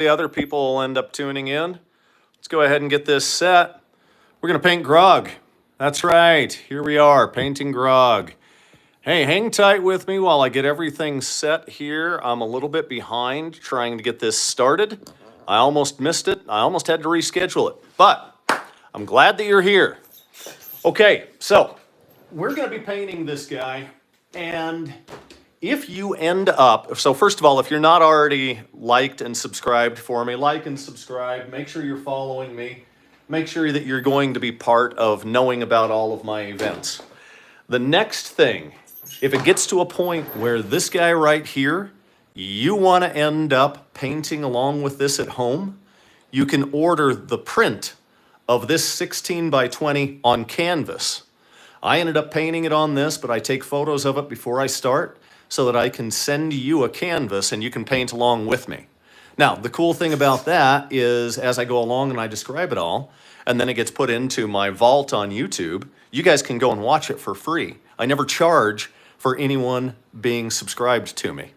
The other people will end up tuning in. Let's go ahead and get this set. We're going to paint Grog. That's right. Here we are, painting Grog. Hey, hang tight with me while I get everything set here. I'm a little bit behind trying to get this started. I almost missed it. I almost had to reschedule it. But I'm glad that you're here. Okay, so we're going to be painting this guy. And if you end up, so first of all, if you're not already liked and subscribed for me, like and subscribe, make sure you're following me, make sure that you're going to be part of knowing about all of my events. The next thing, if it gets to a point where this guy right here, you want to end up painting along with this at home, you can order the print of this 16 by 20 on canvas. I ended up painting it on this, but I take photos of it before I start, so that I can send you a canvas and you can paint along with me. Now, the cool thing about that is as I go along and I describe it all, and then it gets put into my vault on YouTube, you guys can go and watch it for free. I never charge for anyone being subscribed to me.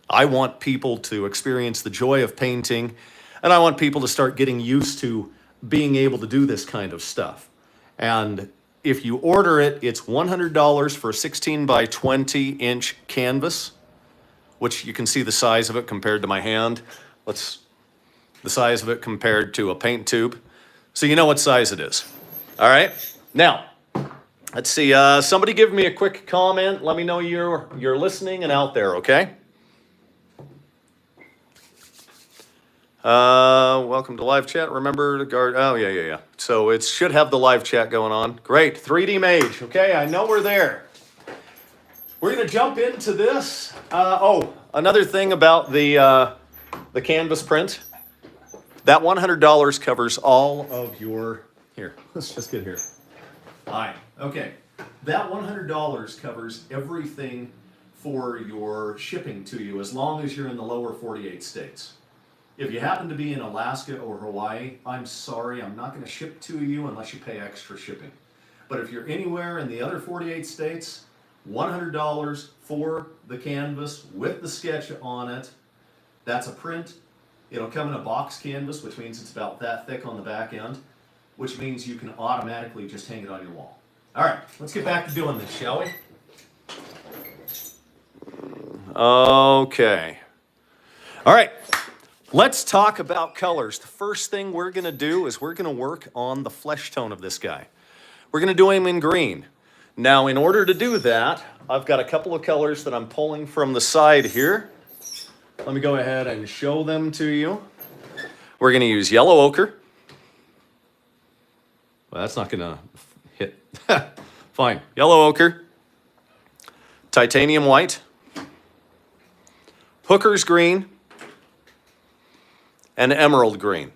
I want people to experience the joy of painting, and I want people to start getting used to being able to do this kind of stuff. And if you order it, it's $100 for a 16 by 20 inch canvas, which you can see the size of it compared to my hand. The size of it compared to a paint tube. So you know what size it is. All right. Now, let's see. Somebody give me a quick comment. Let me know you're listening and out there, okay? Welcome to live chat. Remember to guard. Oh, yeah. So it should have the live chat going on. Great. 3D Mage. Okay, I know we're there. We're going to jump into this. Another thing about the canvas print. That $100 covers all of your... Here, let's just get here. All right. Okay. That $100 covers everything for your shipping to you as long as you're in the lower 48 states. If you happen to be in Alaska or Hawaii, I'm sorry, I'm not going to ship to you unless you pay extra shipping. But if you're anywhere in the other 48 states, $100 for the canvas with the sketch on it. That's a print. It'll come in a box canvas, which means it's about that thick on the back end, which means you can automatically just hang it on your wall. All right, let's get back to doing this, shall we? Okay. All right. Let's talk about colors. The first thing we're going to do is we're going to work on the flesh tone of this guy. We're going to do him in green. Now, in order to do that, I've got a couple of colors that I'm pulling from the side here. Let me go ahead and show them to you. We're going to use yellow ochre. Well, that's not going to hit. Fine. Yellow ochre. Titanium white. Hooker's green. And emerald green.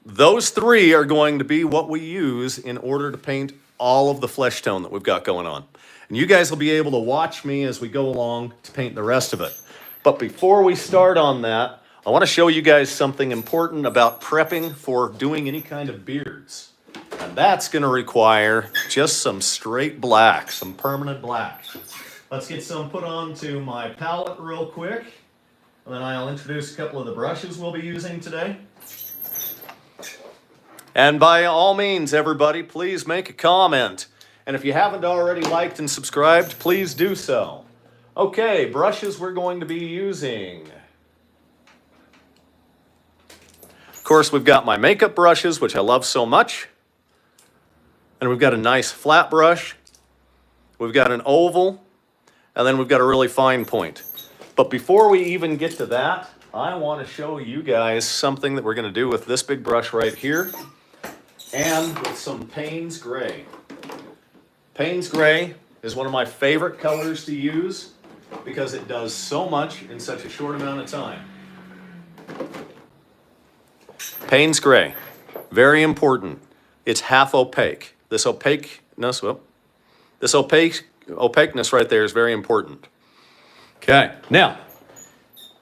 Those three are going to be what we use in order to paint all of the flesh tone that we've got going on. And you guys will be able to watch me as we go along to paint the rest of it. But before we start on that, I want to show you guys something important about prepping for doing any kind of beards. And that's going to require just some straight black, some permanent black. Let's get some put onto my palette real quick. And then I'll introduce a couple of the brushes we'll be using today. And by all means, everybody, please make a comment. And if you haven't already liked and subscribed, please do so. Okay, brushes we're going to be using. Of course, we've got my makeup brushes, which I love so much. And we've got a nice flat brush. We've got an oval. And then we've got a really fine point. But before we even get to that, I want to show you guys something that we're going to do with this big brush right here and with some Payne's Gray. Payne's Gray is one of my favorite colors to use because it does so much in such a short amount of time. Payne's Gray, very important. It's half opaque. This opaqueness right there is very important. Okay, now,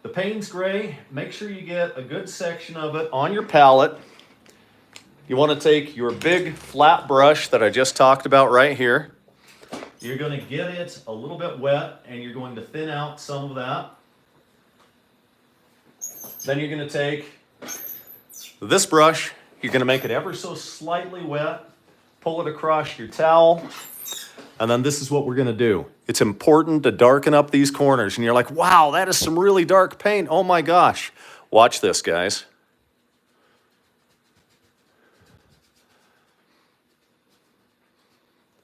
the Payne's Gray, make sure you get a good section of it on your palette. You want to take your big flat brush that I just talked about right here. You're going to get it a little bit wet, and you're going to thin out some of that. Then you're going to take this brush, you're going to make it ever so slightly wet, pull it across your towel, and then this is what we're going to do. It's important to darken up these corners, and you're like, wow, that is some really dark paint. Oh my gosh. Watch this, guys.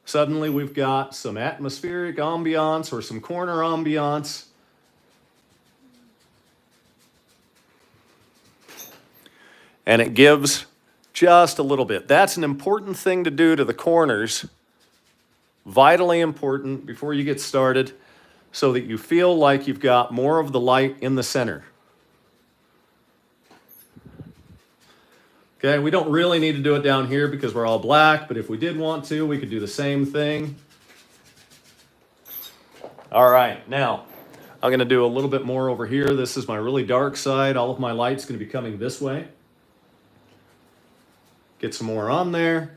Suddenly we've got some atmospheric ambiance or some corner ambiance. And it gives just a little bit. That's an important thing to do to the corners. Vitally important before you get started so that you feel like you've got more of the light in the center. Okay, we don't really need to do it down here because we're all black, but if we did want to, we could do the same thing. All right, now I'm going to do a little bit more over here. This is my really dark side. All of my light's going to be coming this way. Get some more on there.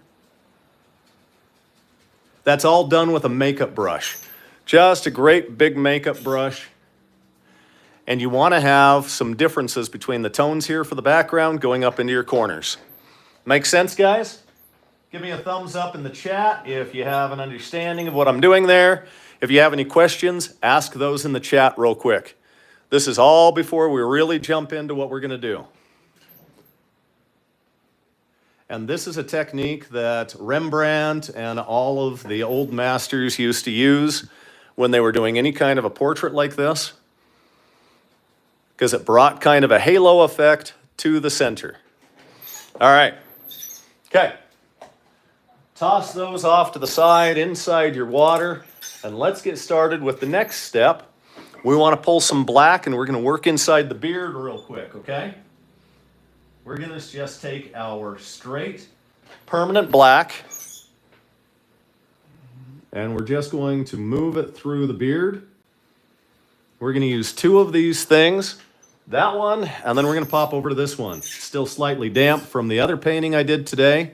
That's all done with a makeup brush. Just a great big makeup brush. And you want to have some differences between the tones here for the background going up into your corners. Make sense, guys? Give me a thumbs up in the chat if you have an understanding of what I'm doing there. If you have any questions, ask those in the chat real quick. This is all before we really jump into what we're going to do. And this is a technique that Rembrandt and all of the old masters used to use when they were doing any kind of a portrait like this, because it brought kind of a halo effect to the center. All right. Okay. Toss those off to the side inside your water, and let's get started with the next step. We want to pull some black, and we're going to work inside the beard real quick, okay? We're going to just take our straight permanent black, and we're just going to move it through the beard. We're going to use two of these things, that one, and then we're going to pop over to this one. It's still slightly damp from the other painting I did today.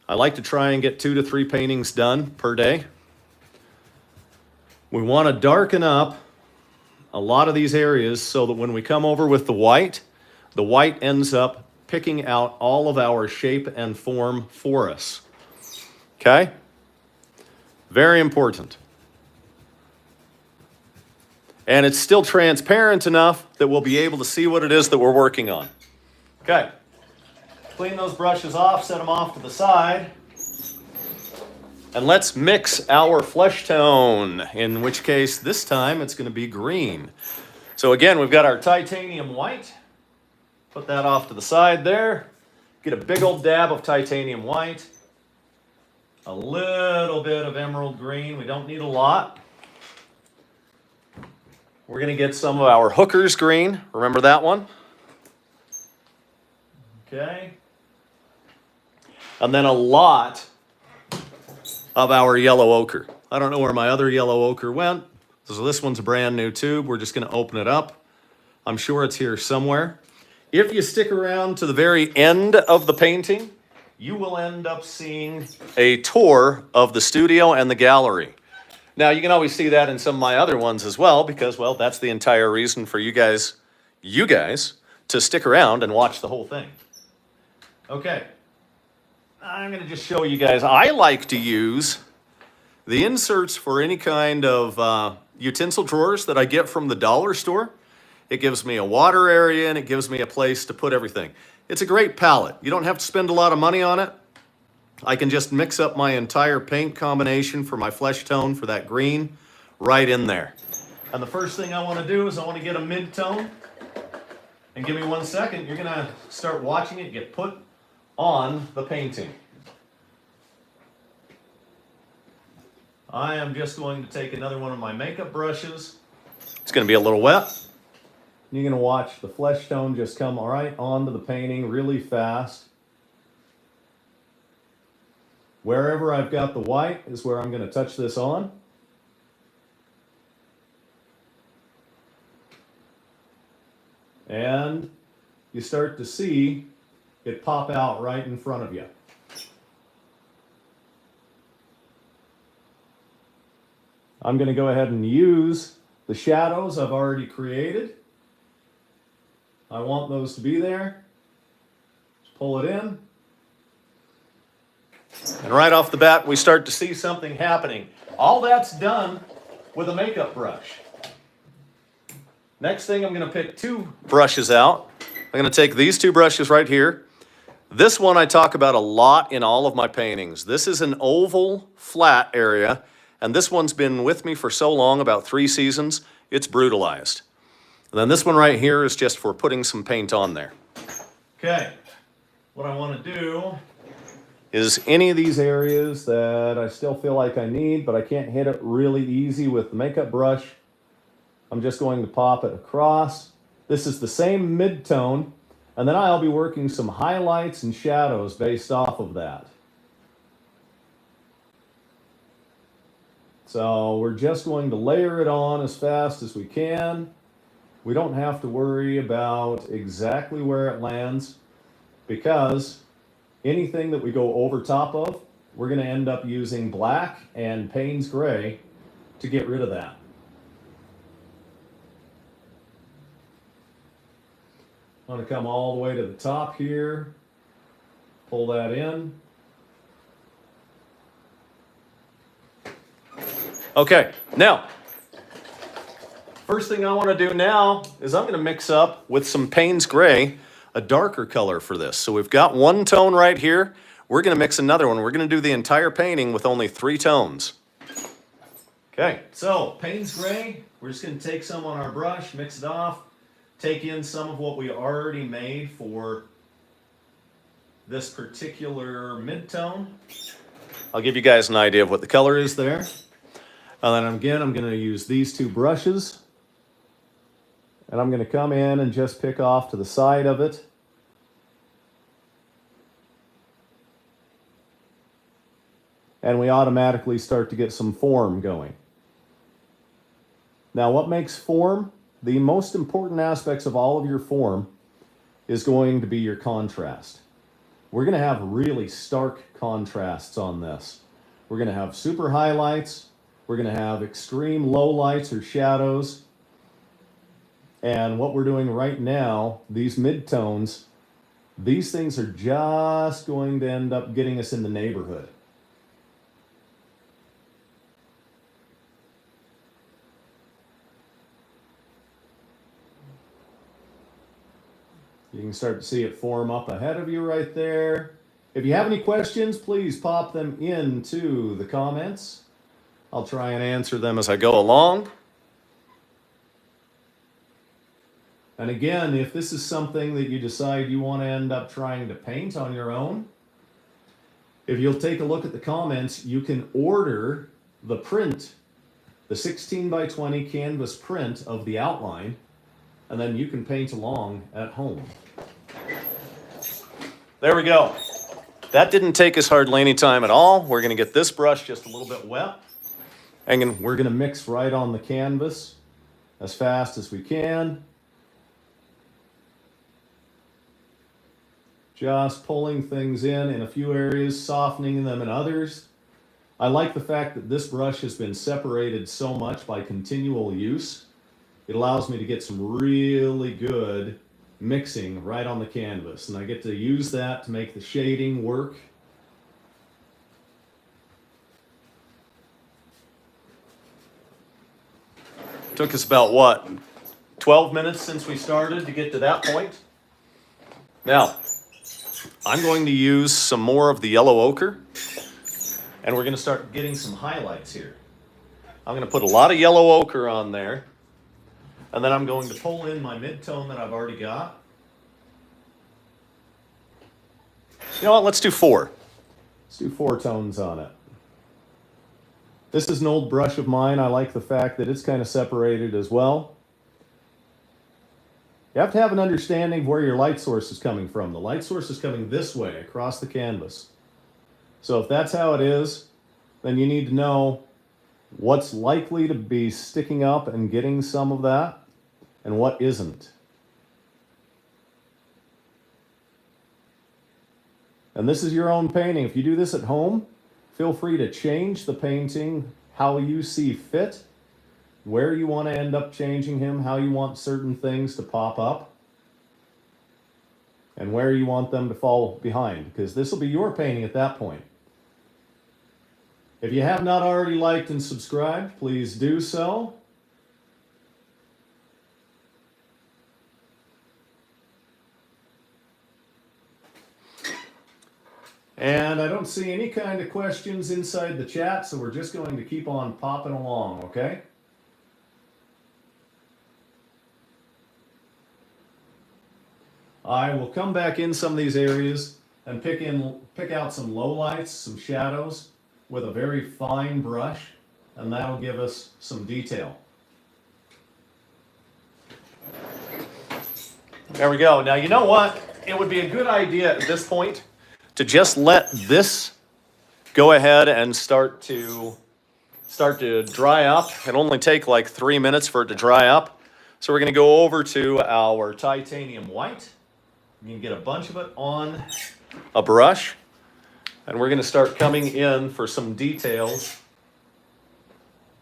I like to try and get 2 to 3 paintings done per day. We want to darken up a lot of these areas so that when we come over with the white ends up picking out all of our shape and form for us. Okay? Very important. And it's still transparent enough that we'll be able to see what it is that we're working on. Okay. Clean those brushes off, set them off to the side. And let's mix our flesh tone, in which case this time it's going to be green. So again, we've got our titanium white. Put that off to the side there. Get a big old dab of titanium white. A little bit of emerald green. We don't need a lot. We're going to get some of our hooker's green. Remember that one? Okay. And then a lot of our yellow ochre. I don't know where my other yellow ochre went. So this one's a brand new tube. We're just going to open it up. I'm sure it's here somewhere. If you stick around to the very end of the painting, you will end up seeing a tour of the studio and the gallery. Now, you can always see that in some of my other ones as well, because, well, that's the entire reason for you guys to stick around and watch the whole thing. Okay. I'm going to just show you guys. I like to use the inserts for any kind of utensil drawers that I get from the dollar store. It gives me a water area, and it gives me a place to put everything. It's a great palette. You don't have to spend a lot of money on it. I can just mix up my entire paint combination for my flesh tone for that green right in there. And the first thing I want to do is I want to get a mid-tone. And give me 1 second. You're going to start watching it get put on the painting. I am just going to take another one of my makeup brushes. It's going to be a little wet. You're going to watch the flesh tone just come right onto the painting really fast. Wherever I've got the white is where I'm going to touch this on. And you start to see it pop out right in front of you. I'm going to go ahead and use the shadows I've already created. I want those to be there. Just pull it in. And right off the bat, we start to see something happening. All that's done with a makeup brush. Next thing, I'm going to pick two brushes out. I'm going to take these two brushes right here. This one I talk about a lot in all of my paintings. This is an oval flat area, and this one's been with me for so long, about 3 seasons, it's brutalized. And then this one right here is just for putting some paint on there. Okay, what I want to do is any of these areas that I still feel like I need, but I can't hit it really easy with the makeup brush, I'm just going to pop it across. This is the same mid-tone, and then I'll be working some highlights and shadows based off of that. So we're just going to layer it on as fast as we can. We don't have to worry about exactly where it lands, because anything that we go over top of, we're going to end up using black and Payne's gray to get rid of that. I'm going to come all the way to the top here, pull that in. Okay, now, first thing I want to do now is I'm going to mix up with some Payne's gray, a darker color for this. So we've got one tone right here. We're going to mix another one. We're going to do the entire painting with only 3 tones. Okay, so Payne's gray, we're just going to take some on our brush, mix it off, take in some of what we already made for this particular mid-tone. I'll give you guys an idea of what the color is there. And then again, I'm going to use these 2 brushes. And I'm going to come in and just pick off to the side of it. And we automatically start to get some form going. Now, what makes form? The most important aspects of all of your form is going to be your contrast. We're going to have really stark contrasts on this. We're going to have super highlights. We're going to have extreme lowlights or shadows. And what we're doing right now, these midtones, these things are just going to end up getting us in the neighborhood. You can start to see it form up ahead of you right there. If you have any questions, please pop them into the comments. I'll try and answer them as I go along. And again, if this is something that you decide you want to end up trying to paint on your own, if you'll take a look at the comments, you can order the print, the 16 by 20 canvas print of the outline, and then you can paint along at home. There we go. That didn't take us hardly any time at all. We're going to get this brush just a little bit wet, and we're going to mix right on the canvas as fast as we can. Just pulling things in a few areas, softening them in others. I like the fact that this brush has been separated so much by continual use. It allows me to get some really good mixing right on the canvas, and I get to use that to make the shading work. Took us about, what, 12 minutes since we started to get to that point? Now, I'm going to use some more of the yellow ochre, and we're going to start getting some highlights here. I'm going to put a lot of yellow ochre on there, and then I'm going to pull in my mid-tone that I've already got. You know what, let's do 4. Let's do 4 tones on it. This is an old brush of mine. I like the fact that it's kind of separated as well. You have to have an understanding of where your light source is coming from. The light source is coming this way across the canvas. So if that's how it is, then you need to know what's likely to be sticking up and getting some of that and what isn't. And this is your own painting. If you do this at home, feel free to change the painting how you see fit, where you want to end up changing him, how you want certain things to pop up. and where you want them to fall behind, because this will be your painting at that point. If you have not already liked and subscribed, please do so. And I don't see any kind of questions inside the chat, so we're just going to keep on popping along, okay? I will come back in some of these areas and pick out some lowlights, some shadows with a very fine brush, and that'll give us some detail. There we go. Now, you know what? It would be a good idea at this point to just let this go ahead and start to dry up. It'll only take like 3 minutes for it to dry up. So we're going to go over to our titanium white. You can get a bunch of it on a brush. And we're going to start coming in for some details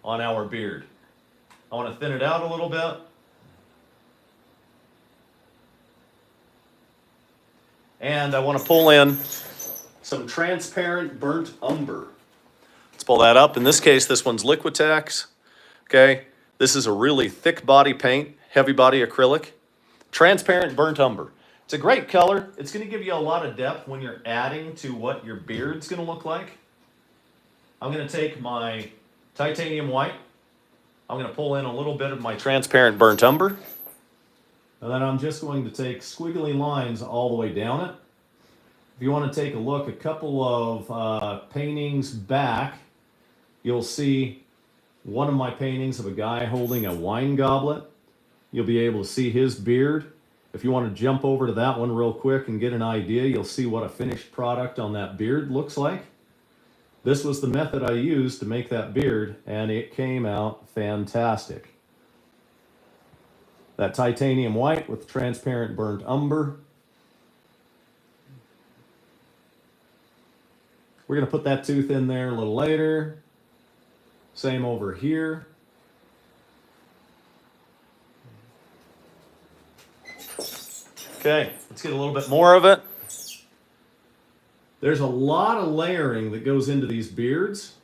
on our beard. I want to thin it out a little bit. And I want to pull in some transparent burnt umber. Let's pull that up. In this case, this one's Liquitex. Okay, this is a really thick body paint, heavy body acrylic. Transparent burnt umber. It's a great color. It's going to give you a lot of depth when you're adding to what your beard's going to look like. I'm going to take my titanium white. I'm going to pull in a little bit of my transparent burnt umber. And then I'm just going to take squiggly lines all the way down it. If you want to take a look a couple of paintings back, you'll see one of my paintings of a guy holding a wine goblet. You'll be able to see his beard. If you want to jump over to that one real quick and get an idea, you'll see what a finished product on that beard looks like. This was the method I used to make that beard, and it came out fantastic. That titanium white with transparent burnt umber. We're going to put that tooth in there a little later. Same over here. Okay, let's get a little bit more of it. There's a lot of layering that goes into these beards.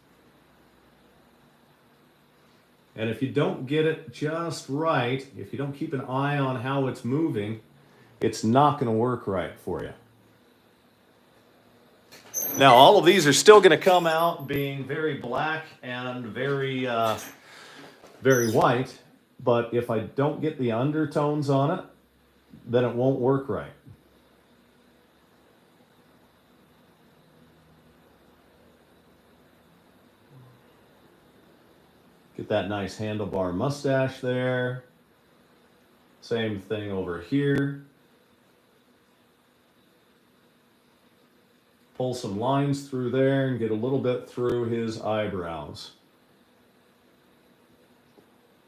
And if you don't get it just right, if you don't keep an eye on how it's moving, it's not going to work right for you. Now, all of these are still going to come out being very black and very white, but if I don't get the undertones on it, then it won't work right. Get that nice handlebar mustache there. Same thing over here. Pull some lines through there and get a little bit through his eyebrows.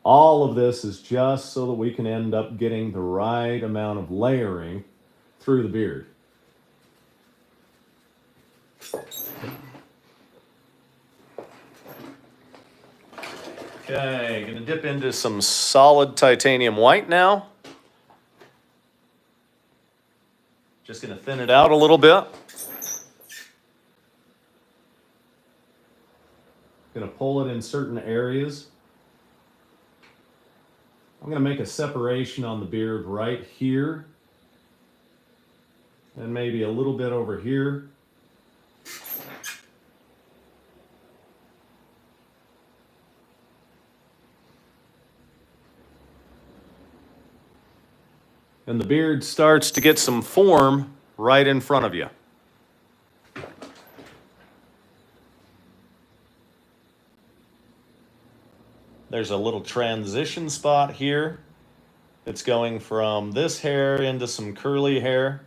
All of this is just so that we can end up getting the right amount of layering through the beard. Okay, gonna dip into some solid titanium white now. Just gonna thin it out a little bit. Gonna pull it in certain areas. I'm going to make a separation on the beard right here, and maybe a little bit over here. And the beard starts to get some form right in front of you. There's a little transition spot here. It's going from this hair into some curly hair.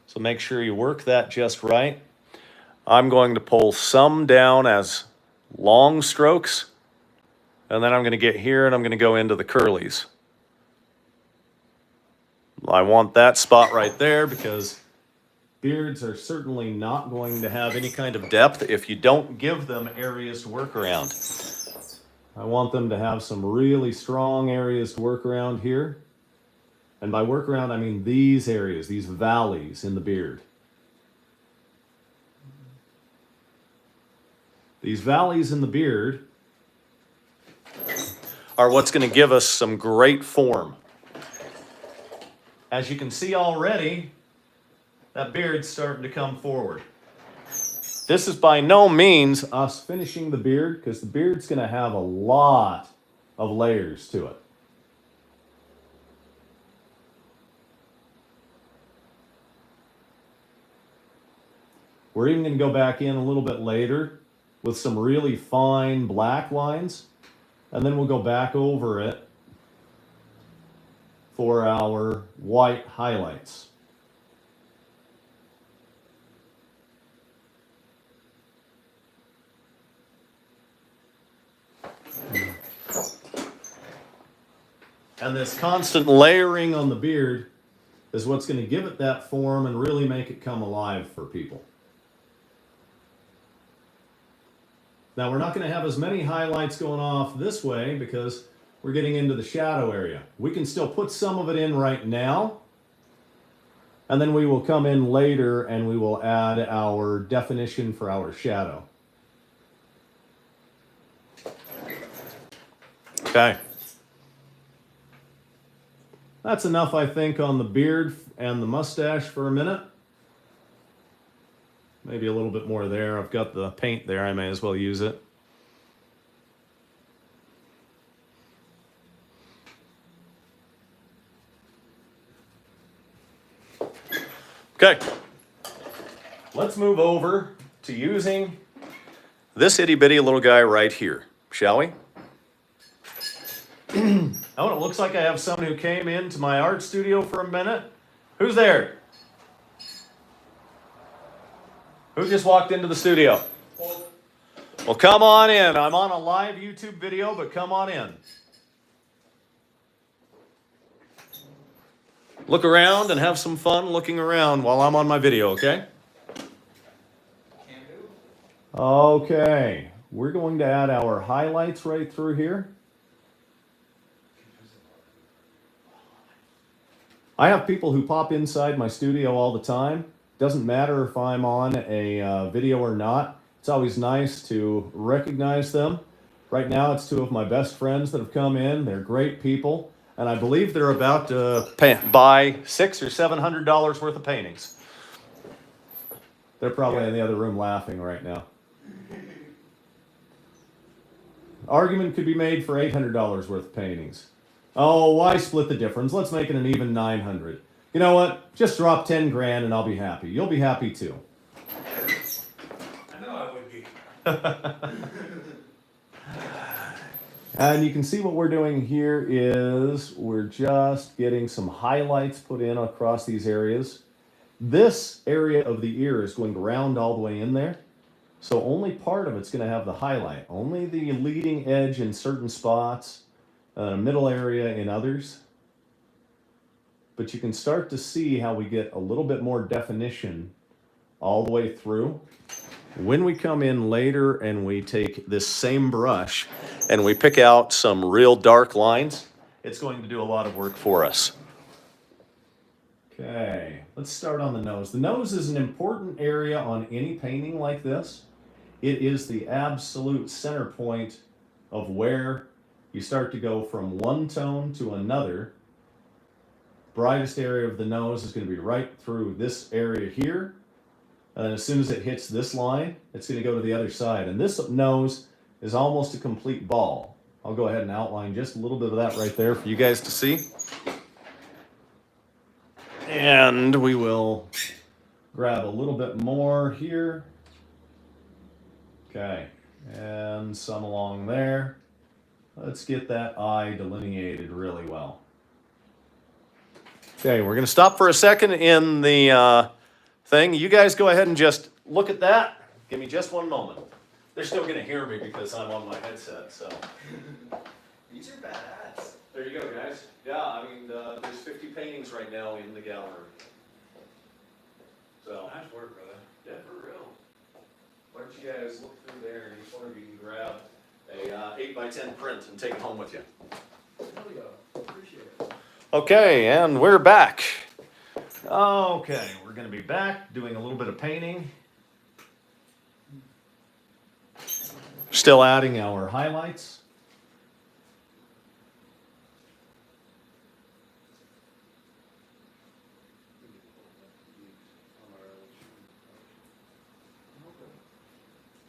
So make sure you work that just right. I'm going to pull some down as long strokes, and then I'm going to get here and I'm going to go into the curlies. I want that spot right there because beards are certainly not going to have any kind of depth if you don't give them areas to work around. I want them to have some really strong areas to work around here. And by workaround, I mean these areas, these valleys in the beard. These valleys in the beard are what's going to give us some great form. As you can see already, that beard's starting to come forward. This is by no means us finishing the beard, because the beard's going to have a lot of layers to it. We're even going to go back in a little bit later with some really fine black lines, and then we'll go back over it for our white highlights. And this constant layering on the beard is what's going to give it that form and really make it come alive for people. Now, we're not going to have as many highlights going off this way because we're getting into the shadow area. We can still put some of it in right now, and then we will come in later and we will add our definition for our shadow. Okay. That's enough, I think, on the beard and the mustache for a minute. Maybe a little bit more there. I've got the paint there. I may as well use it. Okay. Let's move over to using this itty bitty little guy right here, shall we? Oh, it looks like I have someone who came into my art studio for a minute. Who's there? Who just walked into the studio? Well, come on in. I'm on a live YouTube video, but come on in. Look around and have some fun looking around while I'm on my video, okay? Okay, we're going to add our highlights right through here. I have people who pop inside my studio all the time. Doesn't matter if I'm on a video or not. It's always nice to recognize them. Right now, it's two of my best friends that have come in. They're great people, and I believe they're about to buy $600 or $700 worth of paintings. They're probably in the other room laughing right now. Argument could be made for $800 worth of paintings. Oh, why split the difference? Let's make it an even 900. You know what? Just drop 10 grand and I'll be happy. You'll be happy too. I know I would be. And you can see what we're doing here is we're just getting some highlights put in across these areas. This area of the ear is going to round all the way in there. So only part of it's going to have the highlight. Only the leading edge in certain spots, middle area in others. But you can start to see how we get a little bit more definition all the way through. When we come in later and we take this same brush and we pick out some real dark lines, it's going to do a lot of work for us. Okay, let's start on the nose. The nose is an important area on any painting like this. It is the absolute center point of where you start to go from one tone to another. Brightest area of the nose is going to be right through this area here. And as soon as it hits this line, it's going to go to the other side. And this nose is almost a complete ball. I'll go ahead and outline just a little bit of that right there for you guys to see. And we will grab a little bit more here. Okay, and some along there. Let's get that eye delineated really well. Okay, we're going to stop for a second in the thing. You guys go ahead and just look at that. Give me just one moment. They're still going to hear me because I'm on my headset, so. These are badass. There you go, guys. Yeah, I mean, there's 50 paintings right now in the gallery. So. Nice work, brother. Yeah, for real. Why don't you guys look through there and each one of you can grab a 8x10 print and take it home with you. Hell yeah. Appreciate it. Okay, and we're back. Okay, we're going to be back doing a little bit of painting. Still adding our highlights.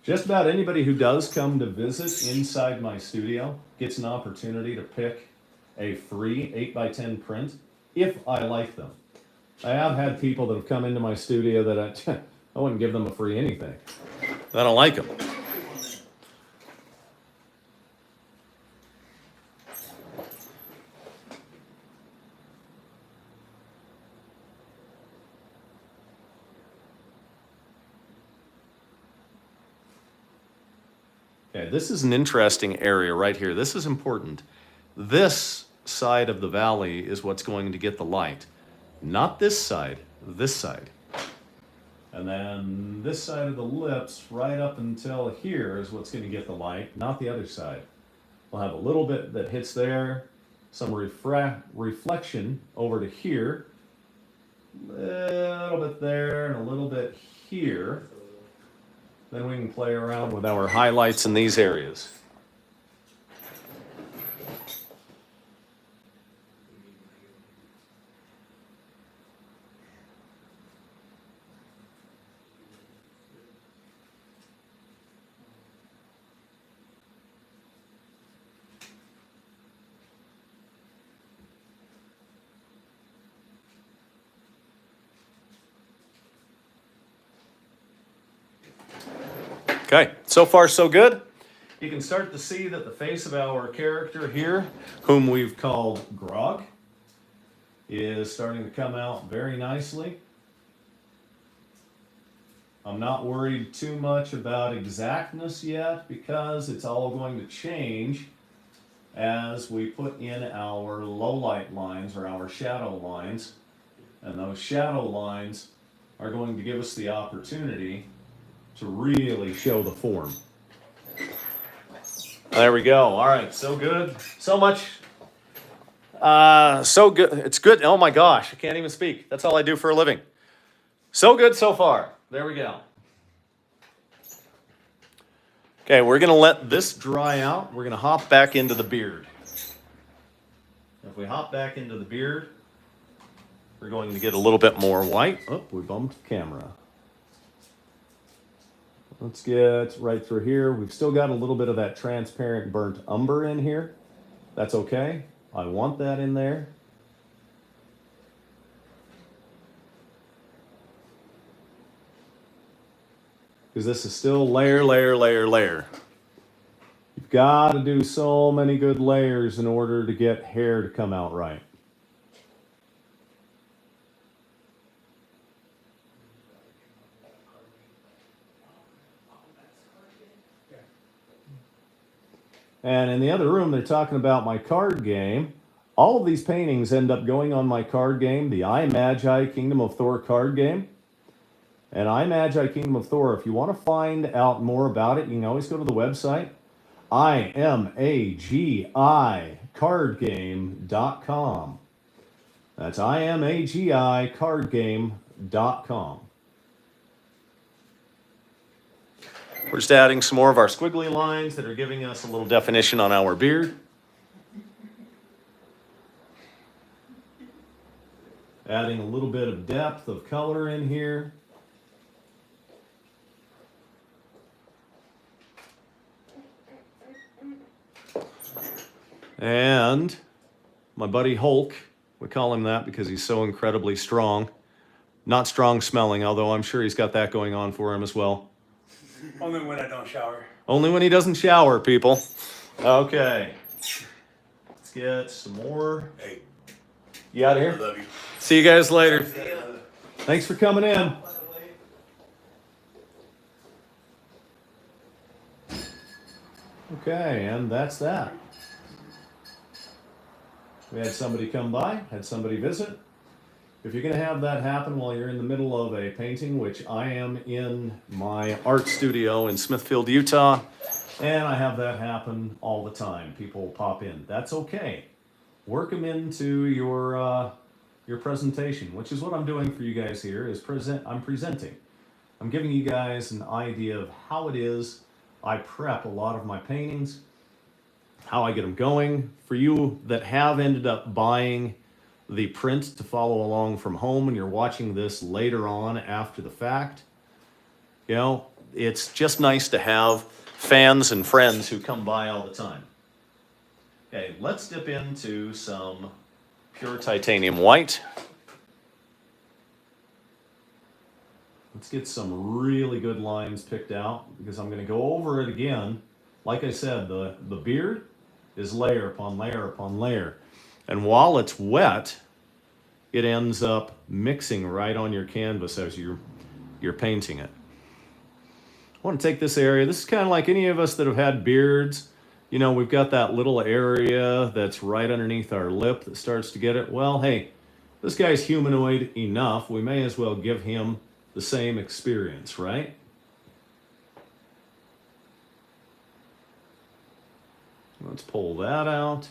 Just about anybody who does come to visit inside my studio gets an opportunity to pick a free 8x10 print if I like them. I have had people that have come into my studio that I wouldn't give them a free anything. I don't like them. Okay, this is an interesting area right here. This is important. This side of the valley is what's going to get the light. Not this side, this side. And then this side of the lips right up until here is what's going to get the light, not the other side. We'll have a little bit that hits there, some reflection over to here, a little bit there, and a little bit here. Then we can play around with our highlights in these areas. Okay, so far so good. You can start to see that the face of our character here, whom we've called Grog, is starting to come out very nicely. I'm not worried too much about exactness yet because it's all going to change as we put in our low light lines or our shadow lines. And those shadow lines are going to give us the opportunity to really show the form. There we go. All right, so good. So much. So good. It's good. Oh my gosh, I can't even speak. That's all I do for a living. So good so far. There we go. Okay, we're going to let this dry out. We're going to hop back into the beard. If we hop back into the beard, we're going to get a little bit more white. Oh, we bumped the camera. Let's get right through here. We've still got a little bit of that transparent burnt umber in here. That's okay. I want that in there. Because this is still layer, layer, layer, layer. You've got to do so many good layers in order to get hair to come out right. And in the other room, they're talking about my card game. All of these paintings end up going on my card game, the I Magi Kingdom of Thor card game. And I Magi Kingdom of Thor, if you want to find out more about it, you can always go to the website, imagicardgame.com. That's imagicardgame.com. We're just adding some more of our squiggly lines that are giving us a little definition on our beard. Adding a little bit of depth of color in here. And my buddy Hulk, we call him that because he's so incredibly strong. Not strong smelling, although I'm sure he's got that going on for him as well. Only when I don't shower. Only when he doesn't shower, people. Okay. Let's get some more. Hey, You out of I here? love you. See you guys later. See ya. Thanks for coming in. Okay, and that's that. We had somebody come by, had somebody visit. If you're going to have that happen while you're in the middle of a painting, which I am in my art studio in Smithfield, Utah, and I have that happen all the time. People pop in. That's okay. work them into your presentation, which is what I'm doing for you guys here. I'm presenting. I'm giving you guys an idea of how it is I prep a lot of my paintings, how I get them going. For you that have ended up buying the print to follow along from home and you're watching this later on after the fact, you know, it's just nice to have fans and friends who come by all the time. Okay, let's dip into some pure titanium white. Let's get some really good lines picked out because I'm going to go over it again. Like I said, the beard is layer upon layer upon layer. And while it's wet, it ends up mixing right on your canvas as you're painting it. I want to take this area. This is kind of like any of us that have had beards. You know, we've got that little area that's right underneath our lip that starts to get it. Well, hey, this guy's humanoid enough. We may as well give him the same experience, right? Let's pull that out.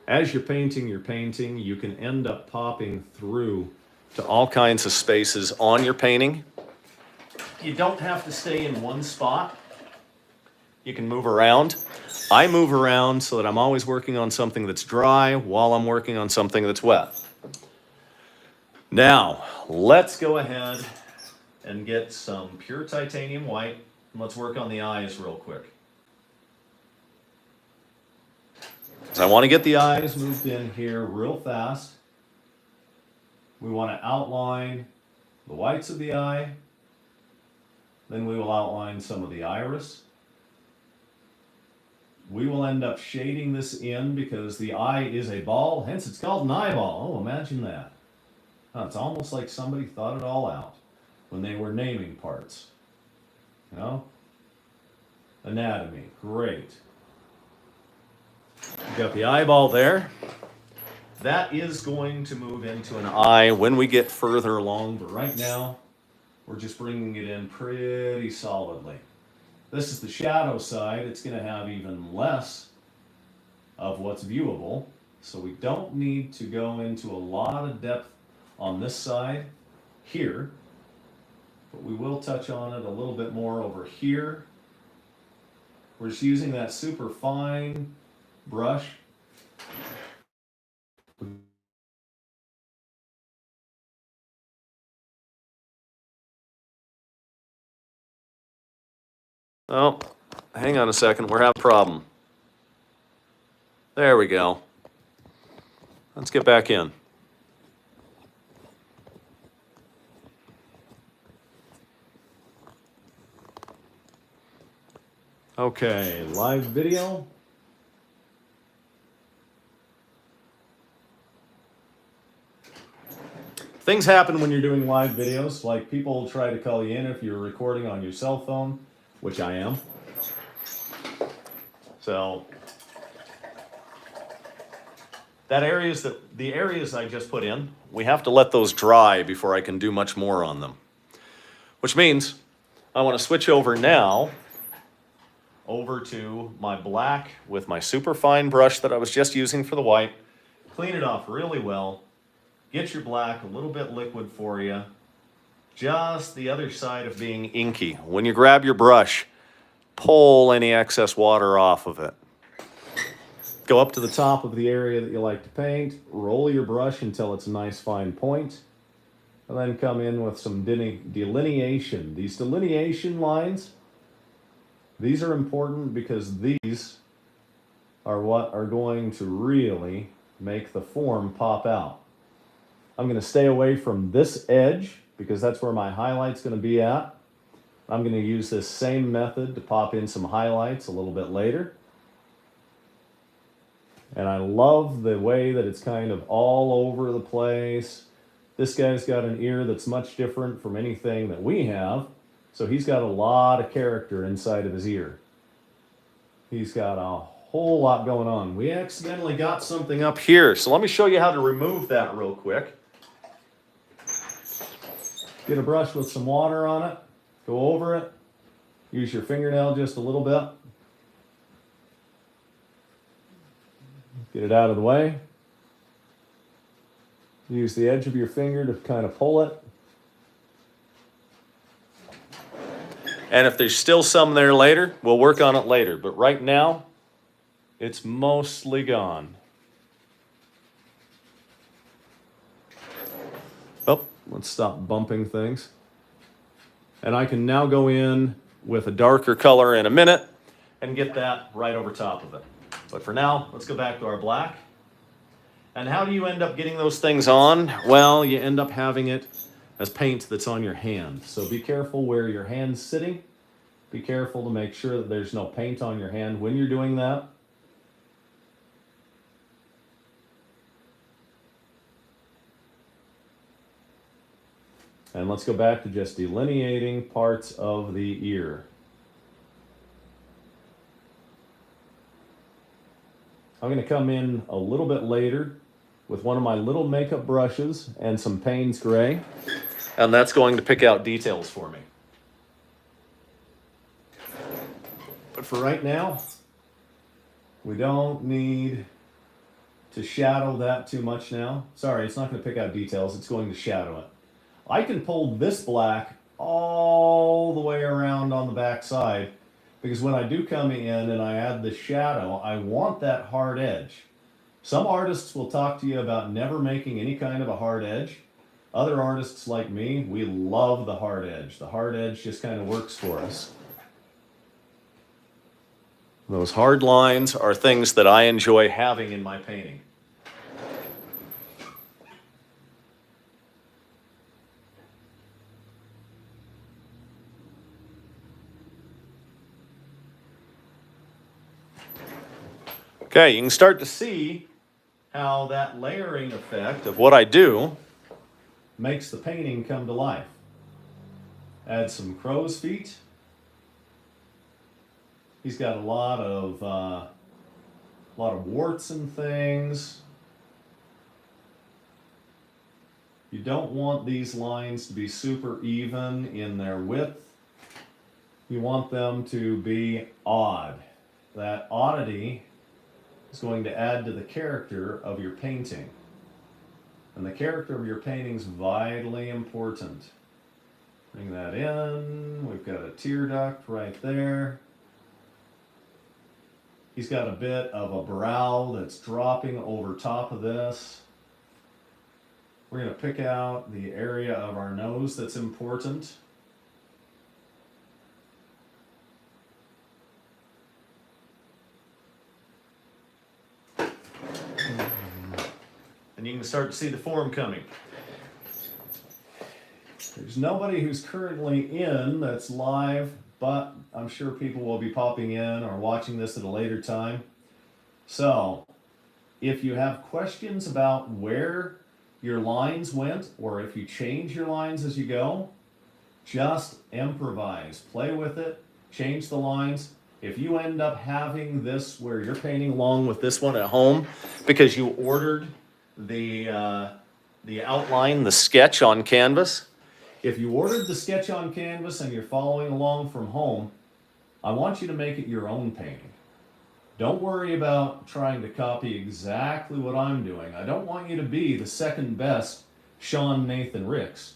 As you're painting, you can end up popping through to all kinds of spaces on your painting. You don't have to stay in one spot. You can move around. I move around so that I'm always working on something that's dry while I'm working on something that's wet. Now, let's go ahead and get some pure titanium white, and let's work on the eyes real quick. So I want to get the eyes moved in here real fast. We want to outline the whites of the eye. Then we will outline some of the iris. We will end up shading this in because the eye is a ball, hence it's called an eyeball. Oh, imagine that. It's almost like somebody thought it all out when they were naming parts. You know? Anatomy, great. We've got the eyeball there. That is going to move into an eye when we get further along, but right now, we're just bringing it in pretty solidly. This is the shadow side. It's going to have even less of what's viewable, so we don't need to go into a lot of depth on this side here, but we will touch on it a little bit more over here. We're just using that super fine brush. Oh, hang on a second, we're having a problem. There we go. Let's get back in. Okay, live video. Things happen when you're doing live videos, like people try to call you in if you're recording on your cell phone, which I am. So, the areas I just put in, we have to let those dry before I can do much more on them. Which means I want to switch over now over to my black with my super fine brush that I was just using for the white. Clean it off really well. Get your black a little bit liquid for you. Just the other side of being inky. When you grab your brush, pull any excess water off of it. Go up to the top of the area that you like to paint. Roll your brush until it's a nice fine point. And then come in with some delineation. These delineation lines, these are important because these are what are going to really make the form pop out. I'm going to stay away from this edge because that's where my highlight's going to be at. I'm going to use this same method to pop in some highlights a little bit later. And I love the way that it's kind of all over the place. This guy's got an ear that's much different from anything that we have. So he's got a lot of character inside of his ear. He's got a whole lot going on. We accidentally got something up here. So let me show you how to remove that real quick. Get a brush with some water on it. Go over it. Use your fingernail just a little bit. Get it out of the way. Use the edge of your finger to kind of pull it. And if there's still some there later, we'll work on it later. But right now, it's mostly gone. Oh, let's stop bumping things. And I can now go in with a darker color in a minute and get that right over top of it. But for now, let's go back to our black. And how do you end up getting those things on? Well, you end up having it as paint that's on your hand. So be careful where your hand's sitting. Be careful to make sure that there's no paint on your hand when you're doing that. And let's go back to just delineating parts of the ear. I'm going to come in a little bit later with one of my little makeup brushes and some Payne's Gray, and that's going to pick out details for me. But for right now, we don't need to shadow that too much now. Sorry, it's not going to pick out details, it's going to shadow it. I can pull this black all the way around on the back side, because when I do come in and I add the shadow, I want that hard edge. Some artists will talk to you about never making any kind of a hard edge. Other artists like me, we love the hard edge. The hard edge just kind of works for us. Those hard lines are things that I enjoy having in my painting. Okay, you can start to see how that layering effect of what I do makes the painting come to life. Add some crow's feet. He's got a lot of warts and things. You don't want these lines to be super even in their width. You want them to be odd. That oddity is going to add to the character of your painting. And the character of your painting is vitally important. Bring that in. We've got a tear duct right there. He's got a bit of a brow that's dropping over top of this. We're going to pick out the area of our nose that's important. And you can start to see the form coming. There's nobody who's currently in that's live, but I'm sure people will be popping in or watching this at a later time. So, if you have questions about where your lines went, or if you change your lines as you go, just improvise. Play with it, change the lines. If you end up having this where you're painting along with this one at home because you ordered the outline, the sketch on canvas, if you ordered the sketch on canvas and you're following along from home, I want you to make it your own painting. Don't worry about trying to copy exactly what I'm doing. I don't want you to be the second best Sean Nathan Ricks.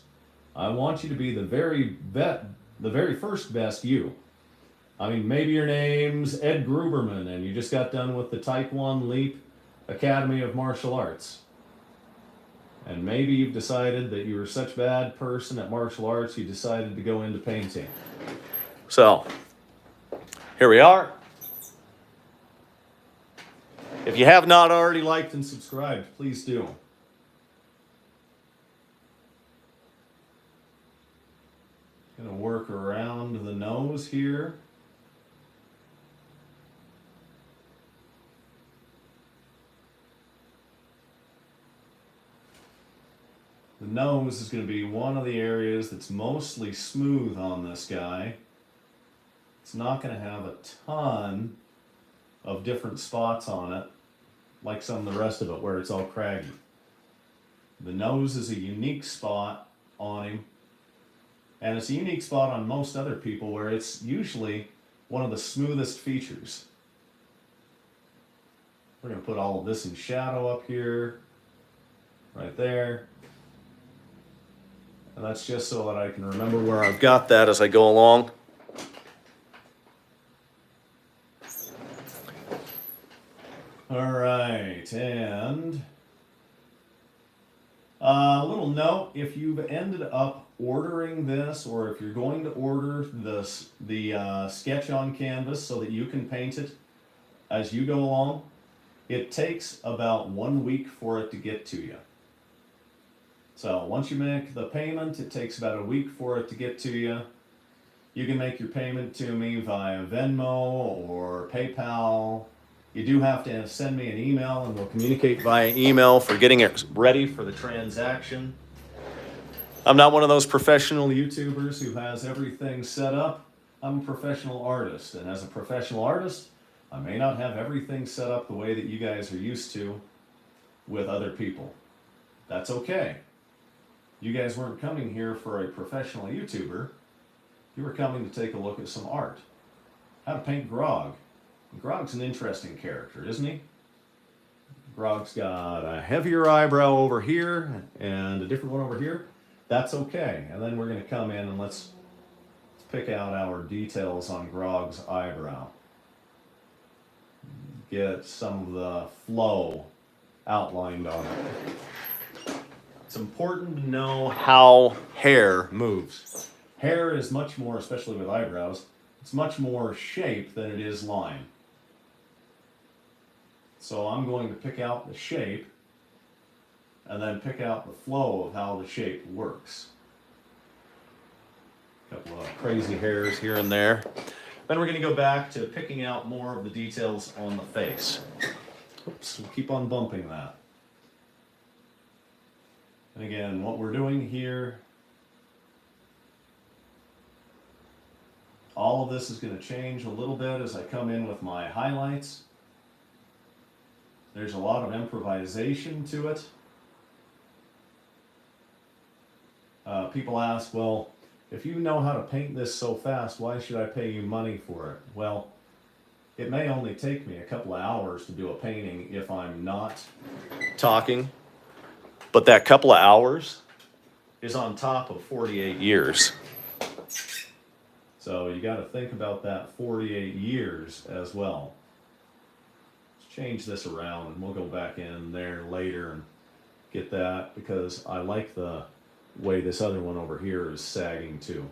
I want you to be the very first best you. I mean, maybe your name's Ed Gruberman and you just got done with the Type 1 Leap Academy of Martial Arts. And maybe you've decided that you were such a bad person at martial arts, you decided to go into painting. So, here we are. If you have not already liked and subscribed, please do. Gonna work around the nose here. The nose is going to be one of the areas that's mostly smooth on this guy. It's not going to have a ton of different spots on it, like some of the rest of it where it's all craggy. The nose is a unique spot on him, and it's a unique spot on most other people where it's usually one of the smoothest features. We're going to put all of this in shadow up here, right there. And that's just so that I can remember where I've got that as I go along. All right, and a little note, if you've ended up ordering this, or if you're going to order the sketch on canvas so that you can paint it as you go along, it takes about 1 week for it to get to you. So once you make the payment, it takes about a week for it to get to you. You can make your payment to me via Venmo or PayPal. You do have to send me an email, and we'll communicate via email for getting it ready for the transaction. I'm not one of those professional YouTubers who has everything set up. I'm a professional artist, and as a professional artist, I may not have everything set up the way that you guys are used to with other people. That's okay. You guys weren't coming here for a professional YouTuber. You were coming to take a look at some art. How to paint Grog. Grog's an interesting character, isn't he? Grog's got a heavier eyebrow over here and a different one over here. That's okay. And then we're going to come in and let's pick out our details on Grog's eyebrow. Get some of the flow outlined on it. It's important to know how hair moves. Hair is much more, especially with eyebrows, it's much more shape than it is line. So I'm going to pick out the shape and then pick out the flow of how the shape works. A couple of crazy hairs here and there. Then we're going to go back to picking out more of the details on the face. Oops, we'll keep on bumping that. And again, what we're doing here, all of this is going to change a little bit as I come in with my highlights. There's a lot of improvisation to it. People ask, well, if you know how to paint this so fast, why should I pay you money for it? Well, it may only take me a couple of hours to do a painting if I'm not talking, but that couple of hours is on top of 48 years. So you got to think about that 48 years as well. Change this around and we'll go back in there later and get that, because I like the way this other one over here is sagging too.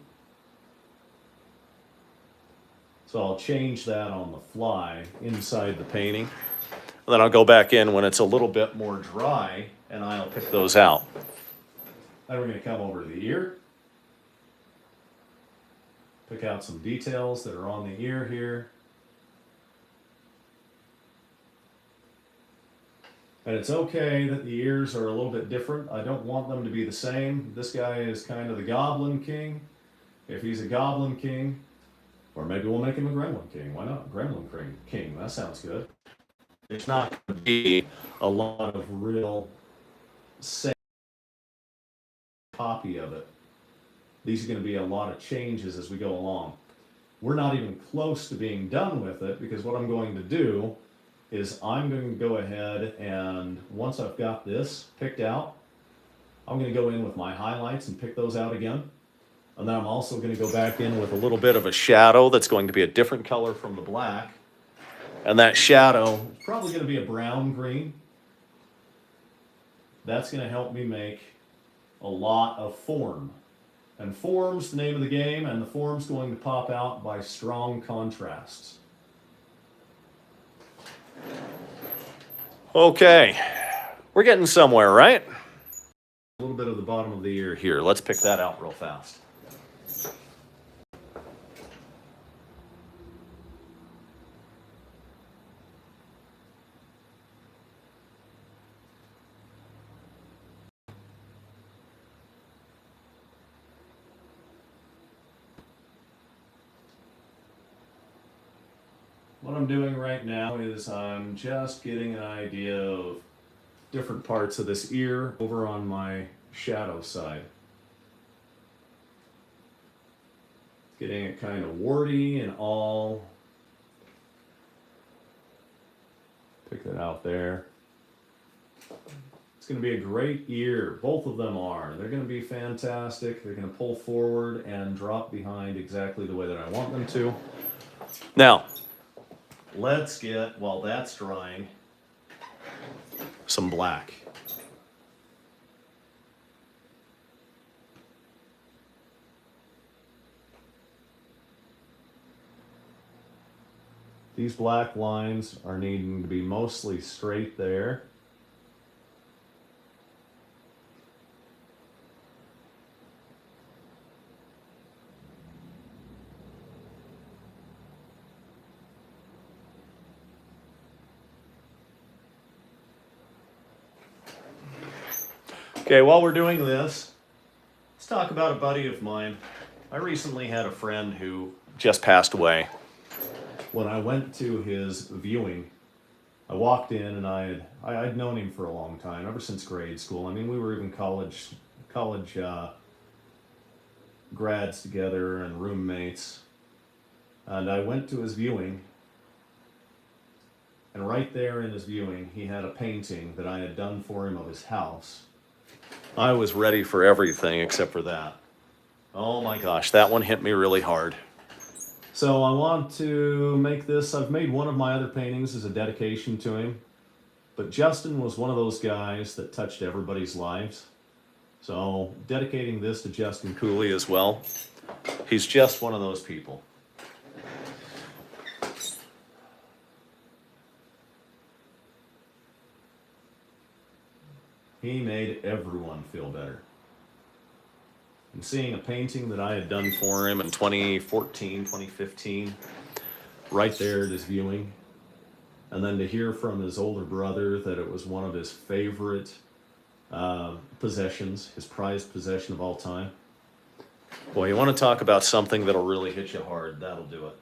So I'll change that on the fly inside the painting, and then I'll go back in when it's a little bit more dry and I'll pick those out. Then we're going to come over to the ear, pick out some details that are on the ear here. And it's okay that the ears are a little bit different. I don't want them to be the same. This guy is kind of the Goblin King. If he's a Goblin King, or maybe we'll make him a Gremlin King. Why not? Gremlin King, that sounds good. There's not going to be a lot of real same copy of it. These are going to be a lot of changes as we go along. We're not even close to being done with it, because what I'm going to do is I'm going to go ahead and once I've got this picked out, I'm going to go in with my highlights and pick those out again. And then I'm also going to go back in with a little bit of a shadow that's going to be a different color from the black. And that shadow is probably going to be a brown green. That's going to help me make a lot of form. And form's the name of the game, and the form's going to pop out by strong contrasts. Okay, we're getting somewhere, right? A little bit of the bottom of the ear here. Let's pick that out real fast. What I'm doing right now is I'm just getting an idea of different parts of this ear over on my shadow side. Getting it kind of warty and all. Pick that out there. It's going to be a great year. Both of them are. They're going to be fantastic. They're going to pull forward and drop behind exactly the way that I want them to. Now, let's get, while that's drying, some black. These black lines are needing to be mostly straight there. Okay, while we're doing this, let's talk about a buddy of mine. I recently had a friend who just passed away. When I went to his viewing, I walked in and I'd known him for a long time, ever since grade school. I mean, we were even college grads together and roommates. And I went to his viewing, and right there in his viewing, he had a painting that I had done for him of his house. I was ready for everything except for that. Oh my gosh, that one hit me really hard. So I want to make this, I've made one of my other paintings as a dedication to him, but Justin was one of those guys that touched everybody's lives. So dedicating this to Justin Cooley as well. He's just one of those people. He made everyone feel better. And seeing a painting that I had done for him in 2014, 2015, right there at his viewing, and then to hear from his older brother that it was one of his favorite possessions, his prized possession of all time. Boy, you want to talk about something that'll really hit you hard, that'll do it.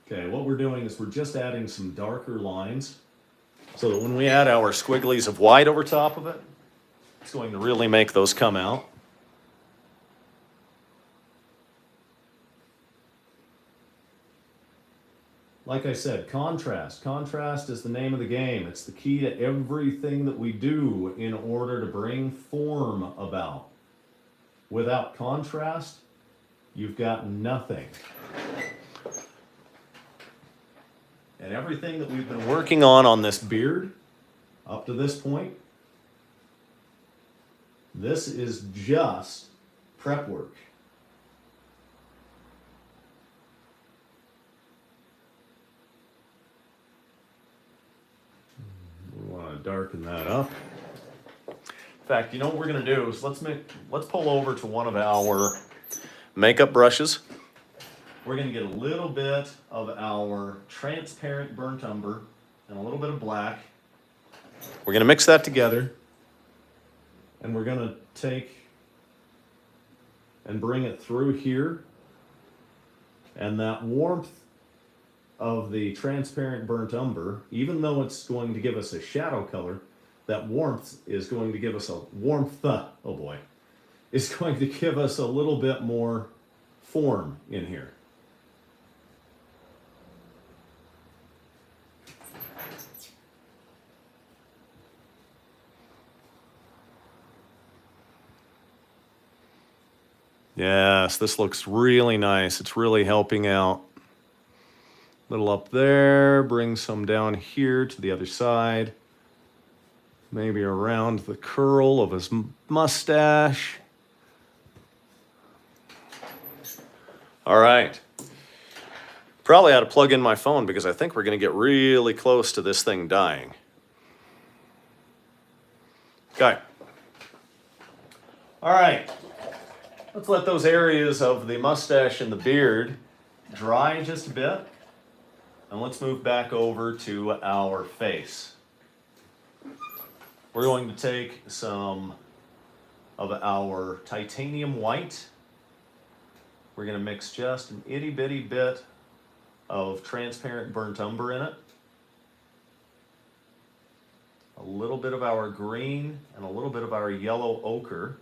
Okay, what we're doing is we're just adding some darker lines so that when we add our squigglies of white over top of it, it's going to really make those come out. Like I said, contrast. Contrast is the name of the game. It's the key to everything that we do in order to bring form about. Without contrast, you've got nothing. And everything that we've been working on this beard up to this point, this is just prep work. We want to darken that up. In fact, you know what we're going to do is let's pull over to one of our makeup brushes. We're going to get a little bit of our transparent burnt umber and a little bit of black. We're going to mix that together, and we're going to take and bring it through here. And that warmth of the transparent burnt umber, even though it's going to give us a shadow color, that warmth is going to give us a is going to give us a little bit more form in here. Yes, this looks really nice. It's really helping out. Little up there, bring some down here to the other side. Maybe around the curl of his mustache. All right. Probably ought to plug in my phone because I think we're going to get really close to this thing dying. Okay. All right. Let's let those areas of the mustache and the beard dry just a bit. And let's move back over to our face. We're going to take some of our titanium white. We're going to mix just an itty bitty bit of transparent burnt umber in it. A little bit of our green and a little bit of our yellow ochre.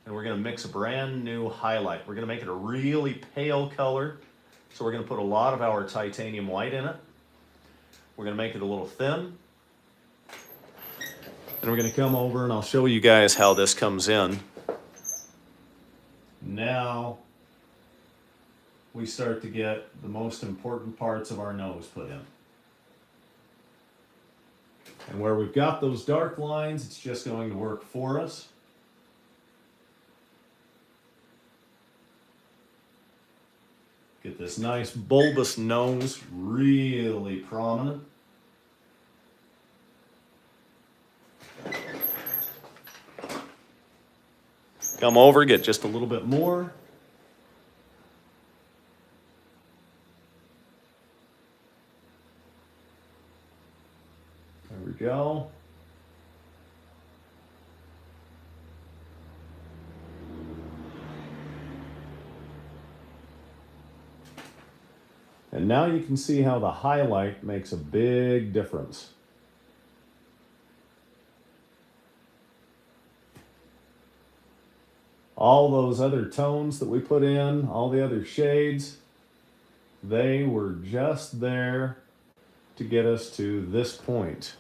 and we're going to mix a brand new highlight. We're going to make it a really pale color. So we're going to put a lot of our titanium white in it. We're going to make it a little thin. And we're going to come over and I'll show you guys how this comes in. Now we start to get the most important parts of our nose put in. And where we've got those dark lines, it's just going to work for us. Get this nice bulbous nose really prominent. Come over, get just a little bit more. There we go. And now you can see how the highlight makes a big difference. All those other tones that we put in, all the other shades, they were just there to get us to this point.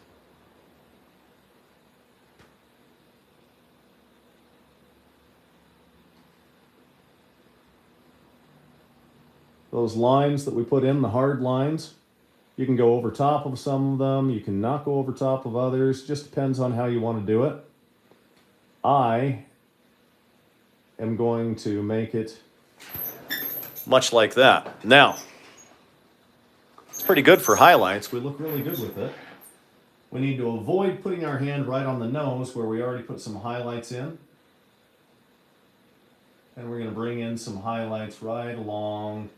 Those lines that we put in, the hard lines, you can go over top of some of them, you can not go over top of others, just depends on how you want to do it. I am going to make it much like that. Now, it's pretty good for highlights. We look really good with it. We need to avoid putting our hand right on the nose where we already put some highlights in. And we're going to bring in some highlights right along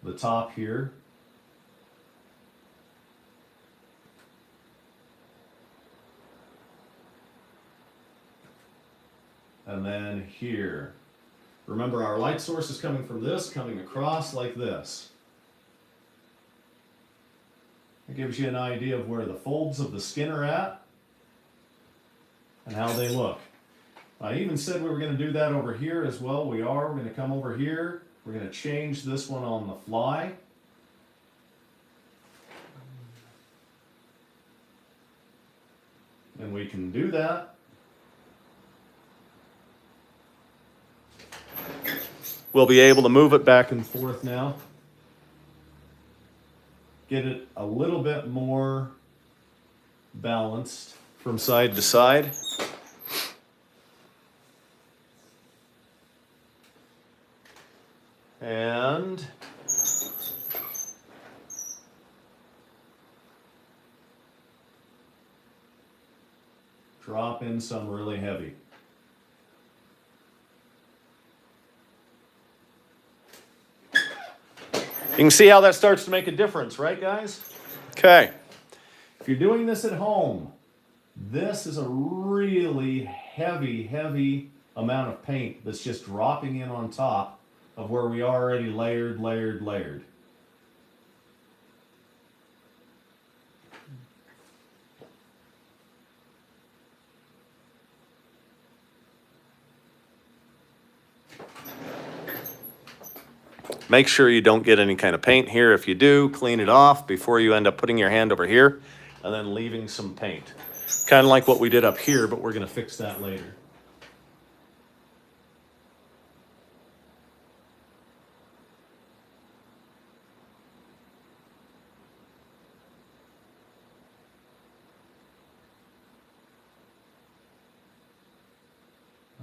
the top here. And then here. Remember, our light source is coming from this, coming across like this. It gives you an idea of where the folds of the skin are at and how they look. I even said we were going to do that over here as well. We are. We're going to come over here. We're going to change this one on the fly. And we can do that. We'll be able to move it back and forth now. Get it a little bit more balanced from side to side. And drop in some really heavy. You can see how that starts to make a difference, right, guys? Okay. If you're doing this at home, this is a really heavy amount of paint that's just dropping in on top of where we already layered. Make sure you don't get any kind of paint here. If you do, clean it off before you end up putting your hand over here and then leaving some paint. Kind of like what we did up here, but we're going to fix that later.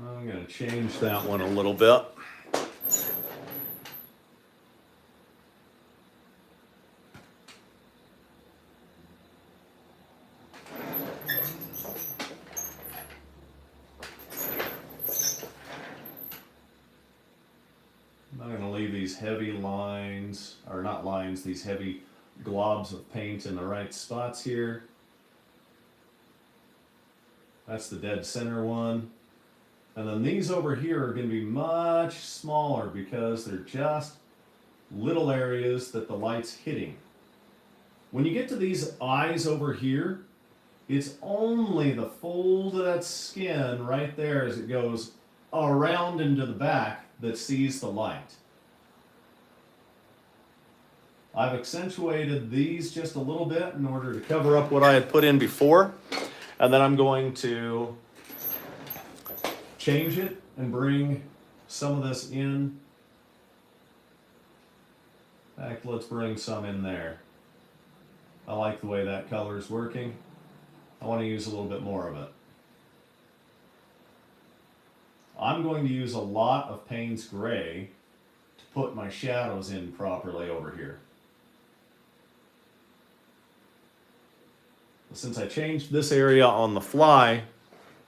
I'm going to change that one a little bit. I'm going to leave these heavy lines, or not lines, these heavy globs of paint in the right spots here. That's the dead center one. And then these over here are going to be much smaller because they're just little areas that the light's hitting. When you get to these eyes over here, it's only the fold of that skin right there as it goes around into the back that sees the light. I've accentuated these just a little bit in order to cover up what I had put in before. And then I'm going to change it and bring some of this in. In fact, let's bring some in there. I like the way that color is working. I want to use a little bit more of it. I'm going to use a lot of Payne's Gray to put my shadows in properly over here. Since I changed this area on the fly,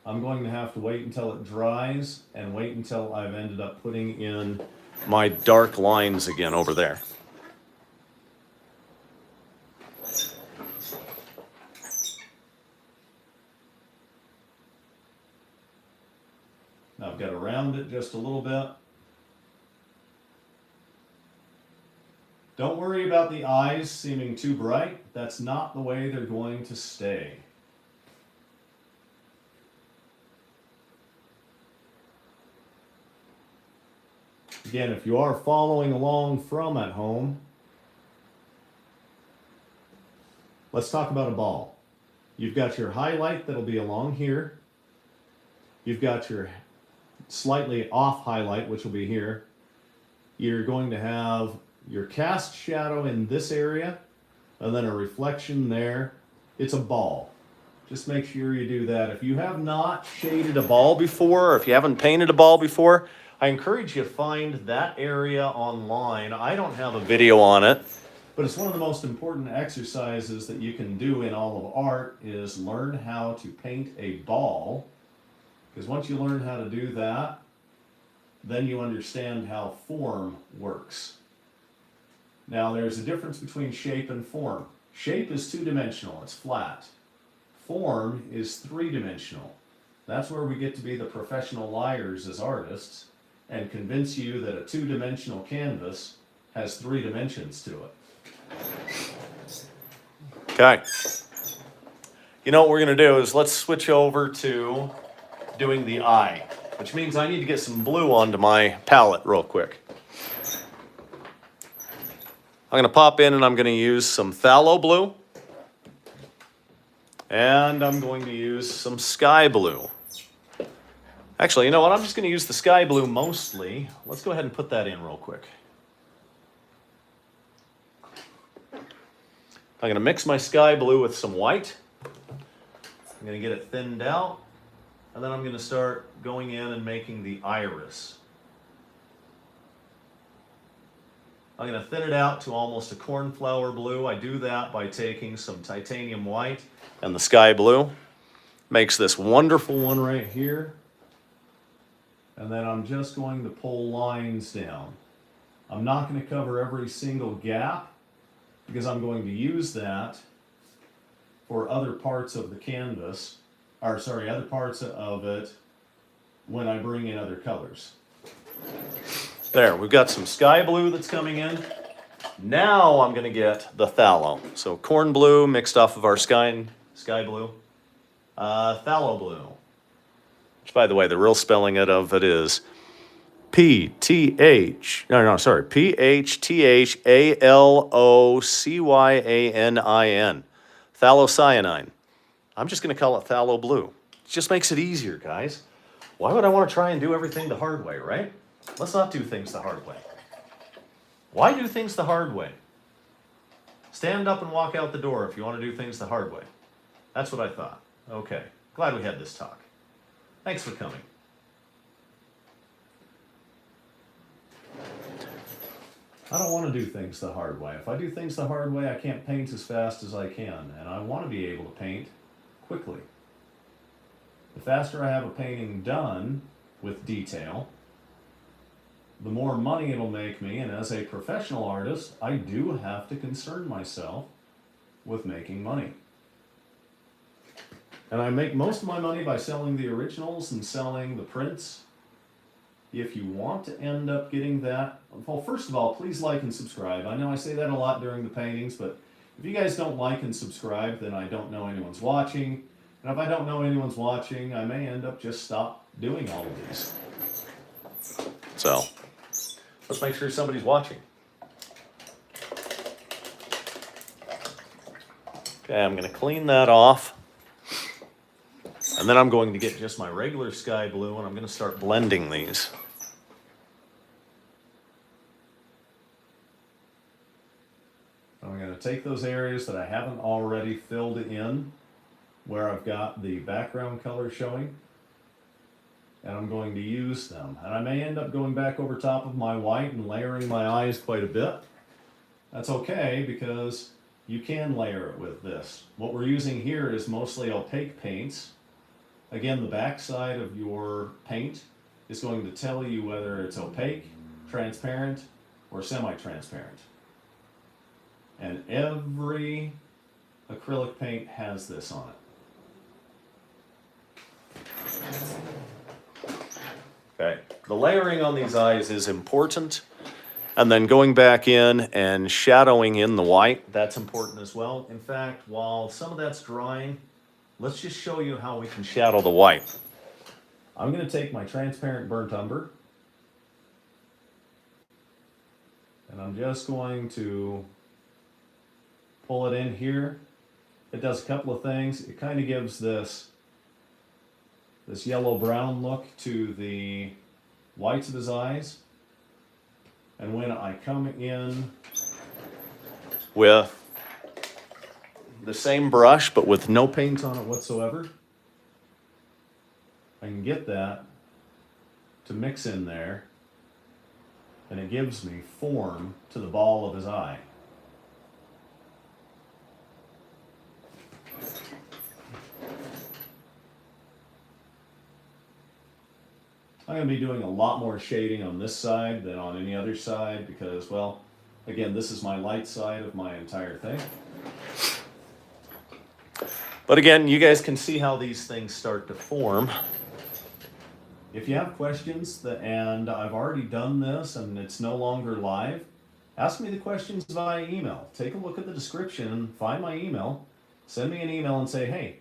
I'm going to have to wait until it dries and wait until I've ended up putting in my dark lines again over there. Now I've got to round it just a little bit. Don't worry about the eyes seeming too bright. That's not the way they're going to stay. Again, if you are following along from at home, let's talk about a ball. You've got your highlight that'll be along here. You've got your slightly off highlight, which will be here. You're going to have your cast shadow in this area, and then a reflection there. It's a ball. Just make sure you do that. If you have not shaded a ball before, or if you haven't painted a ball before, I encourage you to find that area online. I don't have a video on it, but it's one of the most important exercises that you can do in all of art is learn how to paint a ball. Because once you learn how to do that, then you understand how form works. Now there's a difference between shape and form. Shape is two-dimensional, it's flat. Form is three-dimensional. That's where we get to be the professional liars as artists and convince you that a two-dimensional canvas has three dimensions to it. Okay. You know what we're going to do is let's switch over to doing the eye, which means I need to get some blue onto my palette real quick. I'm going to pop in and I'm going to use some phthalo blue. And I'm going to use some sky blue. Actually, you know what? I'm just going to use the sky blue mostly. Let's go ahead and put that in real quick. I'm going to mix my sky blue with some white. I'm going to get it thinned out. And then I'm going to start going in and making the iris. I'm going to thin it out to almost a cornflower blue. I do that by taking some titanium white and the sky blue. Makes this wonderful one right here. And then I'm just going to pull lines down. I'm not going to cover every single gap because I'm going to use that for other parts of the canvas, or sorry, other parts of it when I bring in other colors. There, we've got some sky blue that's coming in. Now I'm going to get the phthalo. So corn blue mixed off of our sky blue. Phthalo blue. Which, by the way, the real spelling of it is P-H-T-H-A-L-O-C-Y-A-N-I-N. Phthalocyanine. I'm just going to call it phthalo blue. It just makes it easier, guys. Why would I want to try and do everything the hard way, right? Let's not do things the hard way. Why do things the hard way? Stand up and walk out the door if you want to do things the hard way. That's what I thought. Okay. Glad we had this talk. Thanks for coming. I don't want to do things the hard way. If I do things the hard way, I can't paint as fast as I can, and I want to be able to paint quickly. The faster I have a painting done with detail, the more money it'll make me, and as a professional artist, I do have to concern myself with making money. And I make most of my money by selling the originals and selling the prints. If you want to end up getting that, well, first of all, please like and subscribe. I know I say that a lot during the paintings, but if you guys don't like and subscribe, then I don't know anyone's watching. And if I don't know anyone's watching, I may end up just stop doing all of these. So let's make sure somebody's watching. Okay, I'm going to clean that off. And then I'm going to get just my regular sky blue and I'm going to start blending these. I'm going to take those areas that I haven't already filled in where I've got the background color showing, and I'm going to use them. And I may end up going back over top of my white and layering my eyes quite a bit. That's okay because you can layer it with this. What we're using here is mostly opaque paints. Again, the back side of your paint is going to tell you whether it's opaque, transparent, or semi-transparent. And every acrylic paint has this on it. Okay, the layering on these eyes is important. And then going back in and shadowing in the white, that's important as well. In fact, while some of that's drying, let's just show you how we can shadow the white. I'm going to take my transparent burnt umber, and I'm just going to pull it in here. It does a couple of things. It kind of gives this yellow-brown look to the whites of his eyes. And when I come in with the same brush, but with no paint on it whatsoever, I can get that to mix in there, and it gives me form to the ball of his eye. I'm going to be doing a lot more shading on this side than on any other side because, well, again, this is my light side of my entire thing. But again, you guys can see how these things start to form. If you have questions, and I've already done this and it's no longer live, ask me the questions via email. Take a look at the description, find my email, send me an email and say, hey,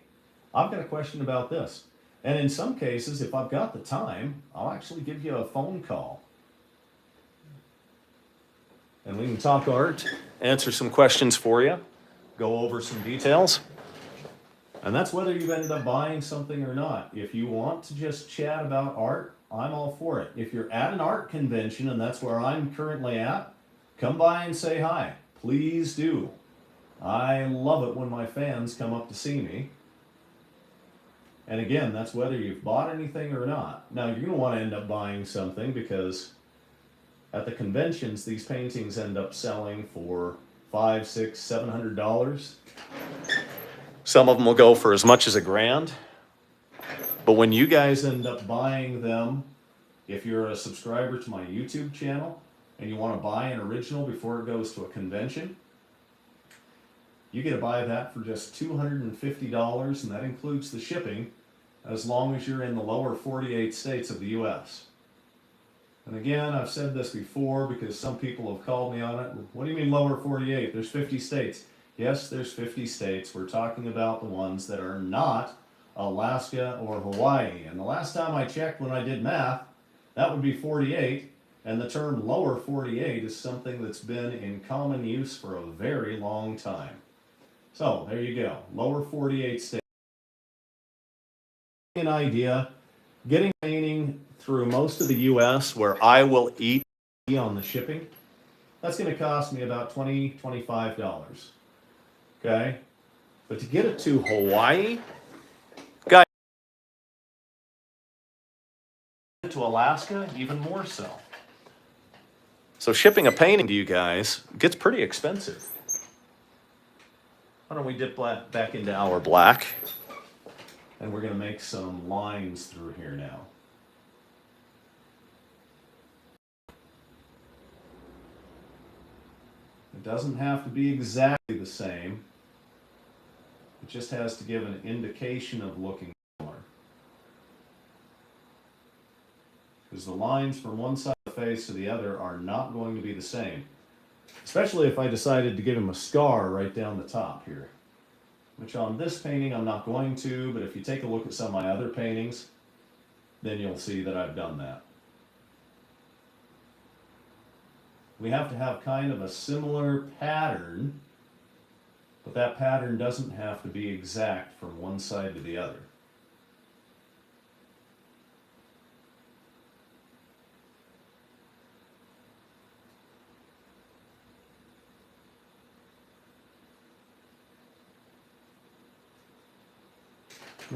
I've got a question about this. And in some cases, if I've got the time, I'll actually give you a phone call. And we can talk art, answer some questions for you, go over some details. And that's whether you've ended up buying something or not. If you want to just chat about art, I'm all for it. If you're at an art convention, and that's where I'm currently at, come by and say hi. Please do. I love it when my fans come up to see me. And again, that's whether you've bought anything or not. Now, you're going to want to end up buying something because at the conventions, these paintings end up selling for $500, $600, $700. Some of them will go for as much as $1,000. But when you guys end up buying them, if you're a subscriber to my YouTube channel and you want to buy an original before it goes to a convention, you get to buy that for just $250, and that includes the shipping, as long as you're in the lower 48 states of the U.S. And again, I've said this before because some people have called me on it. What do you mean lower 48? There's 50 states. Yes, there's 50 states. We're talking about the ones that are not Alaska or Hawaii. And the last time I checked when I did math, that would be 48. And the term lower 48 is something that's been in common use for a very long time. So there you go, lower 48 states. An idea, getting painting through most of the U.S. where I will eat on the shipping, that's going to cost me about $20, $25. Okay? But to get it to Hawaii, guys, to Alaska, even more so. So shipping a painting to you guys gets pretty expensive. Why don't we dip back into our black, and we're going to make some lines through here now. It doesn't have to be exactly the same. It just has to give an indication of looking similar. Because the lines from one side of the face to the other are not going to be the same. Especially if I decided to give him a scar right down the top here. Which on this painting I'm not going to, but if you take a look at some of my other paintings, then you'll see that I've done that. we have to have kind of a similar pattern, but that pattern doesn't have to be exact from one side to the other.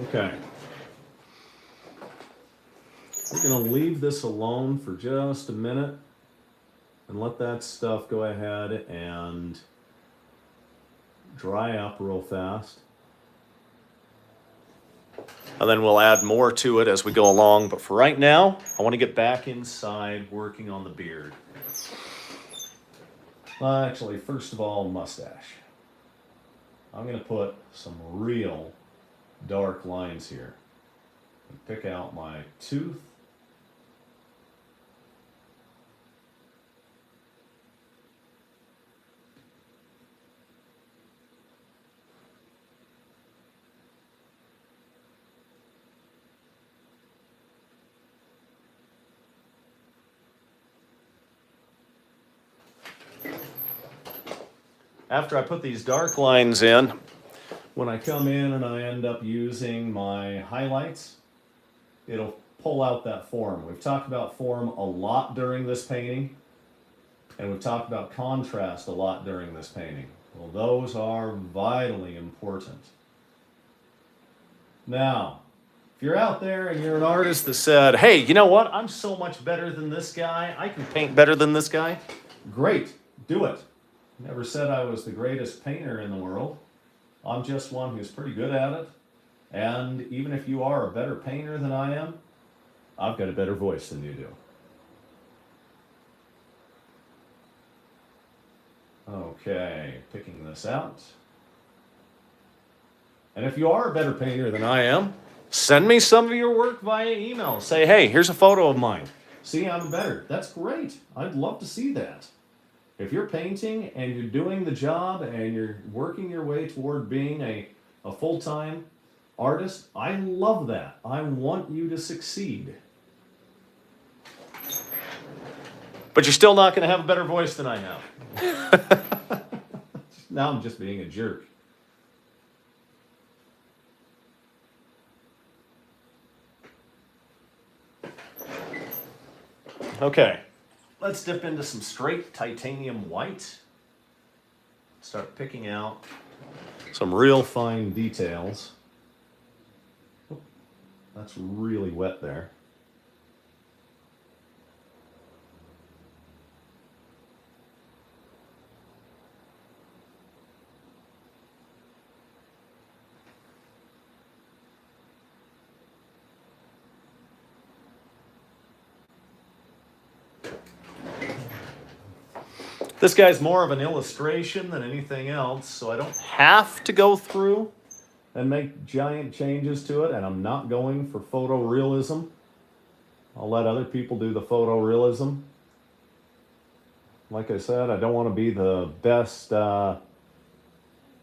Okay. We're going to leave this alone for just a minute and let that stuff go ahead and dry up real fast. And then we'll add more to it as we go along. But for right now, I want to get back inside working on the beard. Actually, first of all, mustache. I'm going to put some real dark lines here. And pick out my tooth. After I put these dark lines in, when I come in and I end up using my highlights, it'll pull out that form. We've talked about form a lot during this painting, and we've talked about contrast a lot during this painting. Well, those are vitally important. Now, if you're out there and you're an artist that said, hey, you know what? I'm so much better than this guy. I can paint better than this guy. Great, do it. Never said I was the greatest painter in the world. I'm just one who's pretty good at it. And even if you are a better painter than I am, I've got a better voice than you do. Okay, picking this out. And if you are a better painter than I am, send me some of your work via email. Say, hey, here's a photo of mine. See, I'm better. That's great. I'd love to see that. If you're painting and you're doing the job and you're working your way toward being a full-time artist, I love that. I want you to succeed. But you're still not going to have a better voice than I have. Now I'm just being a jerk. Okay. Let's dip into some straight titanium white. Start picking out some real fine details. Oh, that's really wet there. This guy's more of an illustration than anything else, so I don't have to go through and make giant changes to it, and I'm not going for photorealism. I'll let other people do the photorealism. Like I said, I don't want to be the best of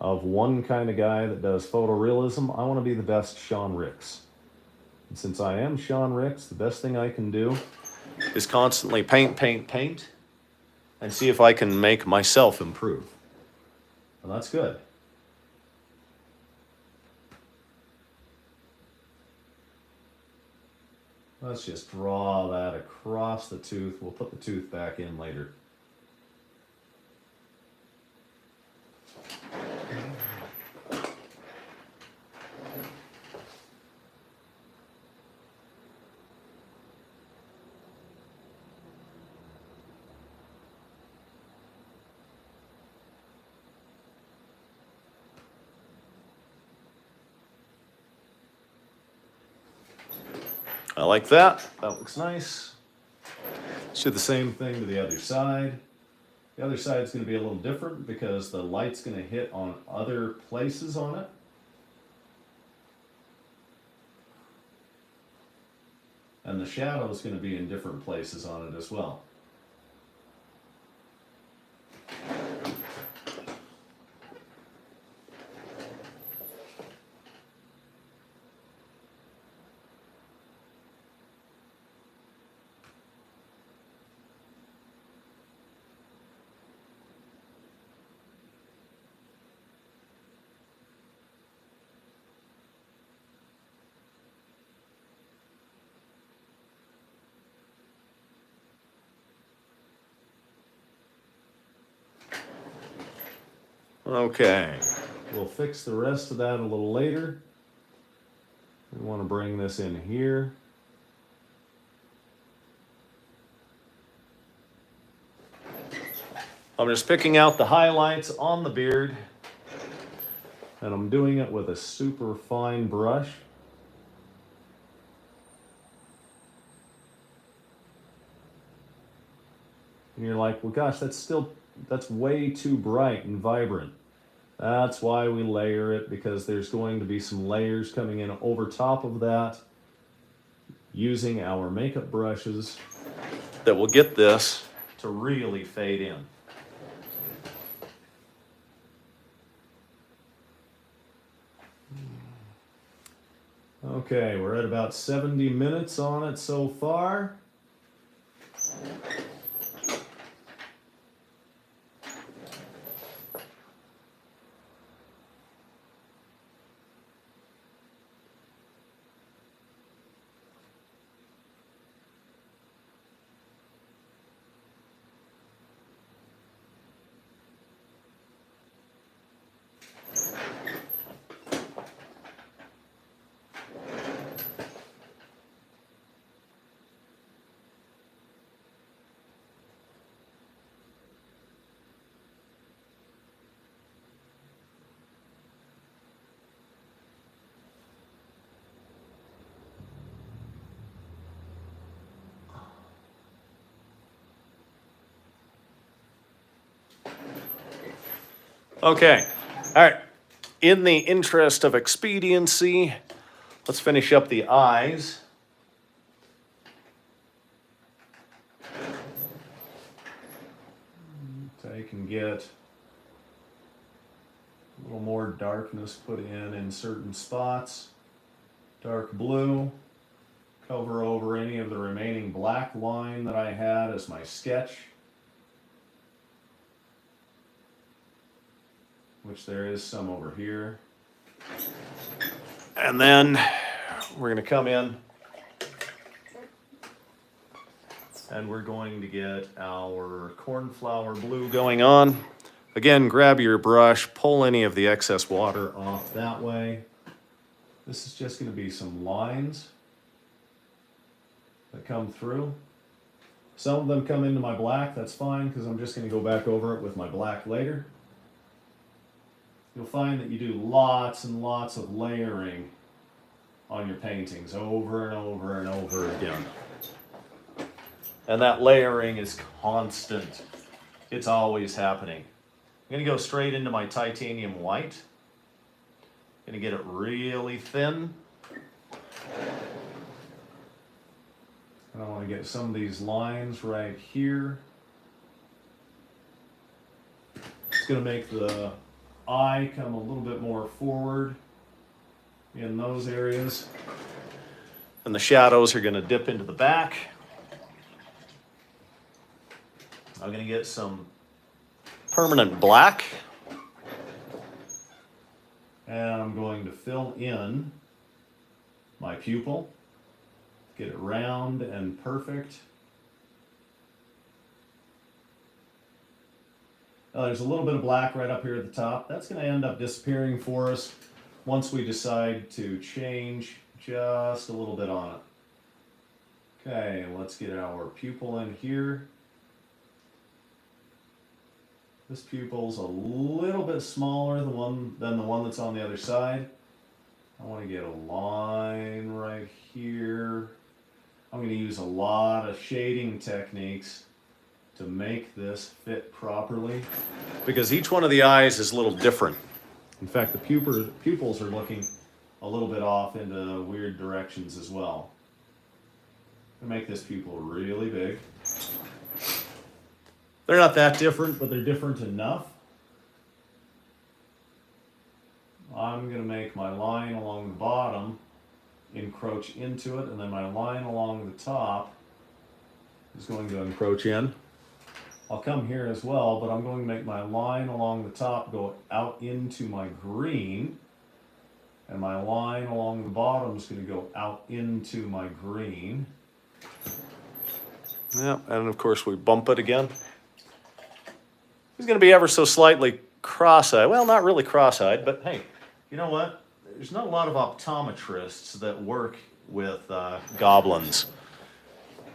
one kind of guy that does photorealism. I want to be the best Sean Ricks. And since I am Sean Ricks, the best thing I can do is constantly paint, paint, paint, and see if I can make myself improve. And that's good. Let's just draw that across the tooth. We'll put the tooth back in later. I like that. That looks nice. Let's do the same thing to the other side. The other side is going to be a little different because the light's going to hit on other places on it. And the shadow is going to be in different places on it as well. Okay, we'll fix the rest of that a little later. We want to bring this in here. I'm just picking out the highlights on the beard, and I'm doing it with a super fine brush. And you're like, well, gosh, that's way too bright and vibrant. That's why we layer it, because there's going to be some layers coming in over top of that using our makeup brushes that will get this to really fade in. Okay, we're at about 70 minutes on it so far. Okay, all right. In the interest of expediency, let's finish up the eyes. Take and get a little more darkness put in certain spots. Dark blue. Cover over any of the remaining black line that I had as my sketch, which there is some over here. And then we're going to come in and we're going to get our cornflower blue going on. Again, grab your brush, pull any of the excess water off that way. This is just going to be some lines that come through. Some of them come into my black, that's fine, because I'm just going to go back over it with my black later. You'll find that you do lots and lots of layering on your paintings over and over and over again. And that layering is constant. It's always happening. I'm going to go straight into my titanium white. Going to get it really thin. And I want to get some of these lines right here. It's going to make the eye come a little bit more forward in those areas. And the shadows are going to dip into the back. I'm going to get some permanent black. And I'm going to fill in my pupil. Get it round and perfect. There's a little bit of black right up here at the top. That's going to end up disappearing for us once we decide to change just a little bit on it. Okay, let's get our pupil in here. This pupil's a little bit smaller than the one that's on the other side. I want to get a line right here. I'm going to use a lot of shading techniques to make this fit properly, because each one of the eyes is a little different. In fact, the pupils are looking a little bit off into weird directions as well. I'm going to make this pupil really big. They're not that different, but they're different enough. I'm going to make my line along the bottom encroach into it, and then my line along the top is going to encroach in. I'll come here as well, but I'm going to make my line along the top go out into my green, and my line along the bottom is going to go out into my green. Yeah, and of course we bump it again. It's going to be ever so slightly cross-eyed. Well, not really cross-eyed, but hey, you know what? There's not a lot of optometrists that work with goblins.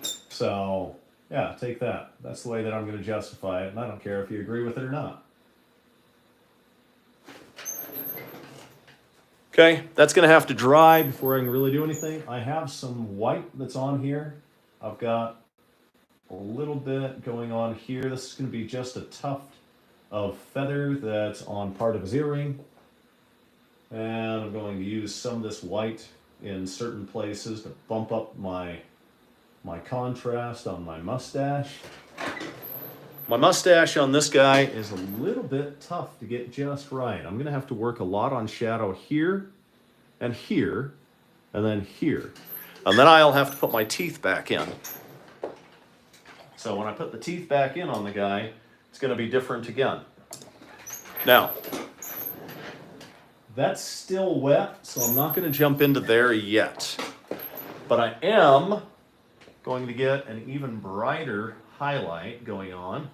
So, yeah, take that. That's the way that I'm going to justify it, and I don't care if you agree with it or not. Okay, that's going to have to dry before I can really do anything. I have some white that's on here. I've got a little bit going on here. This is going to be just a tuft of feather that's on part of his earring. And I'm going to use some of this white in certain places to bump up my contrast on my mustache. My mustache on this guy is a little bit tough to get just right. I'm going to have to work a lot on shadow here, and then here. And then I'll have to put my teeth back in. So when I put the teeth back in on the guy, it's going to be different again. Now, that's still wet, so I'm not going to jump into there yet. But I am going to get an even brighter highlight going on.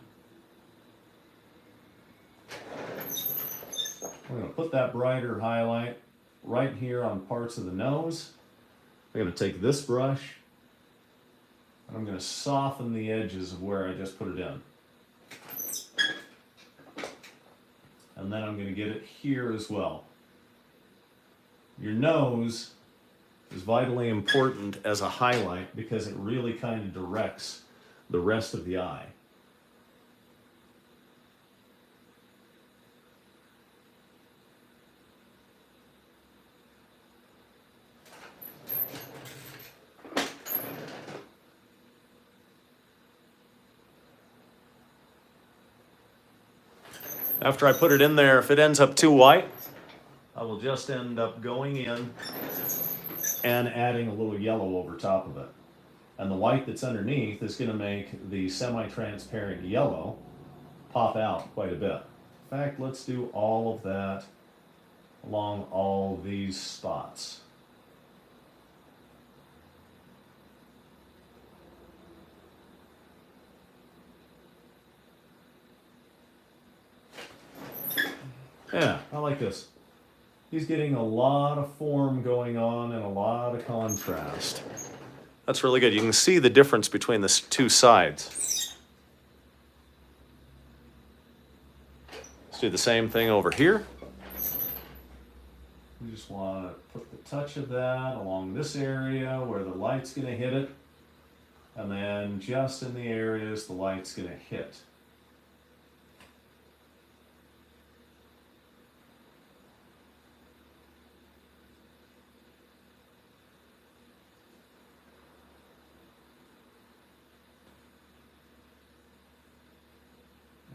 I'm going to put that brighter highlight right here on parts of the nose. I'm going to take this brush and I'm going to soften the edges of where I just put it in. And then I'm going to get it here as well. Your nose is vitally important as a highlight because it really kind of directs the rest of the eye. After I put it in there, if it ends up too white, I will just end up going in and adding a little yellow over top of it. And the white that's underneath is going to make the semi-transparent yellow pop out quite a bit. In fact, let's do all of that along all these spots. Yeah, I like this. He's getting a lot of form going on and a lot of contrast. That's really good. You can see the difference between the two sides. Let's do the same thing over here. We just want to put the touch of that along this area where the light's going to hit it. And then just in the areas the light's going to hit.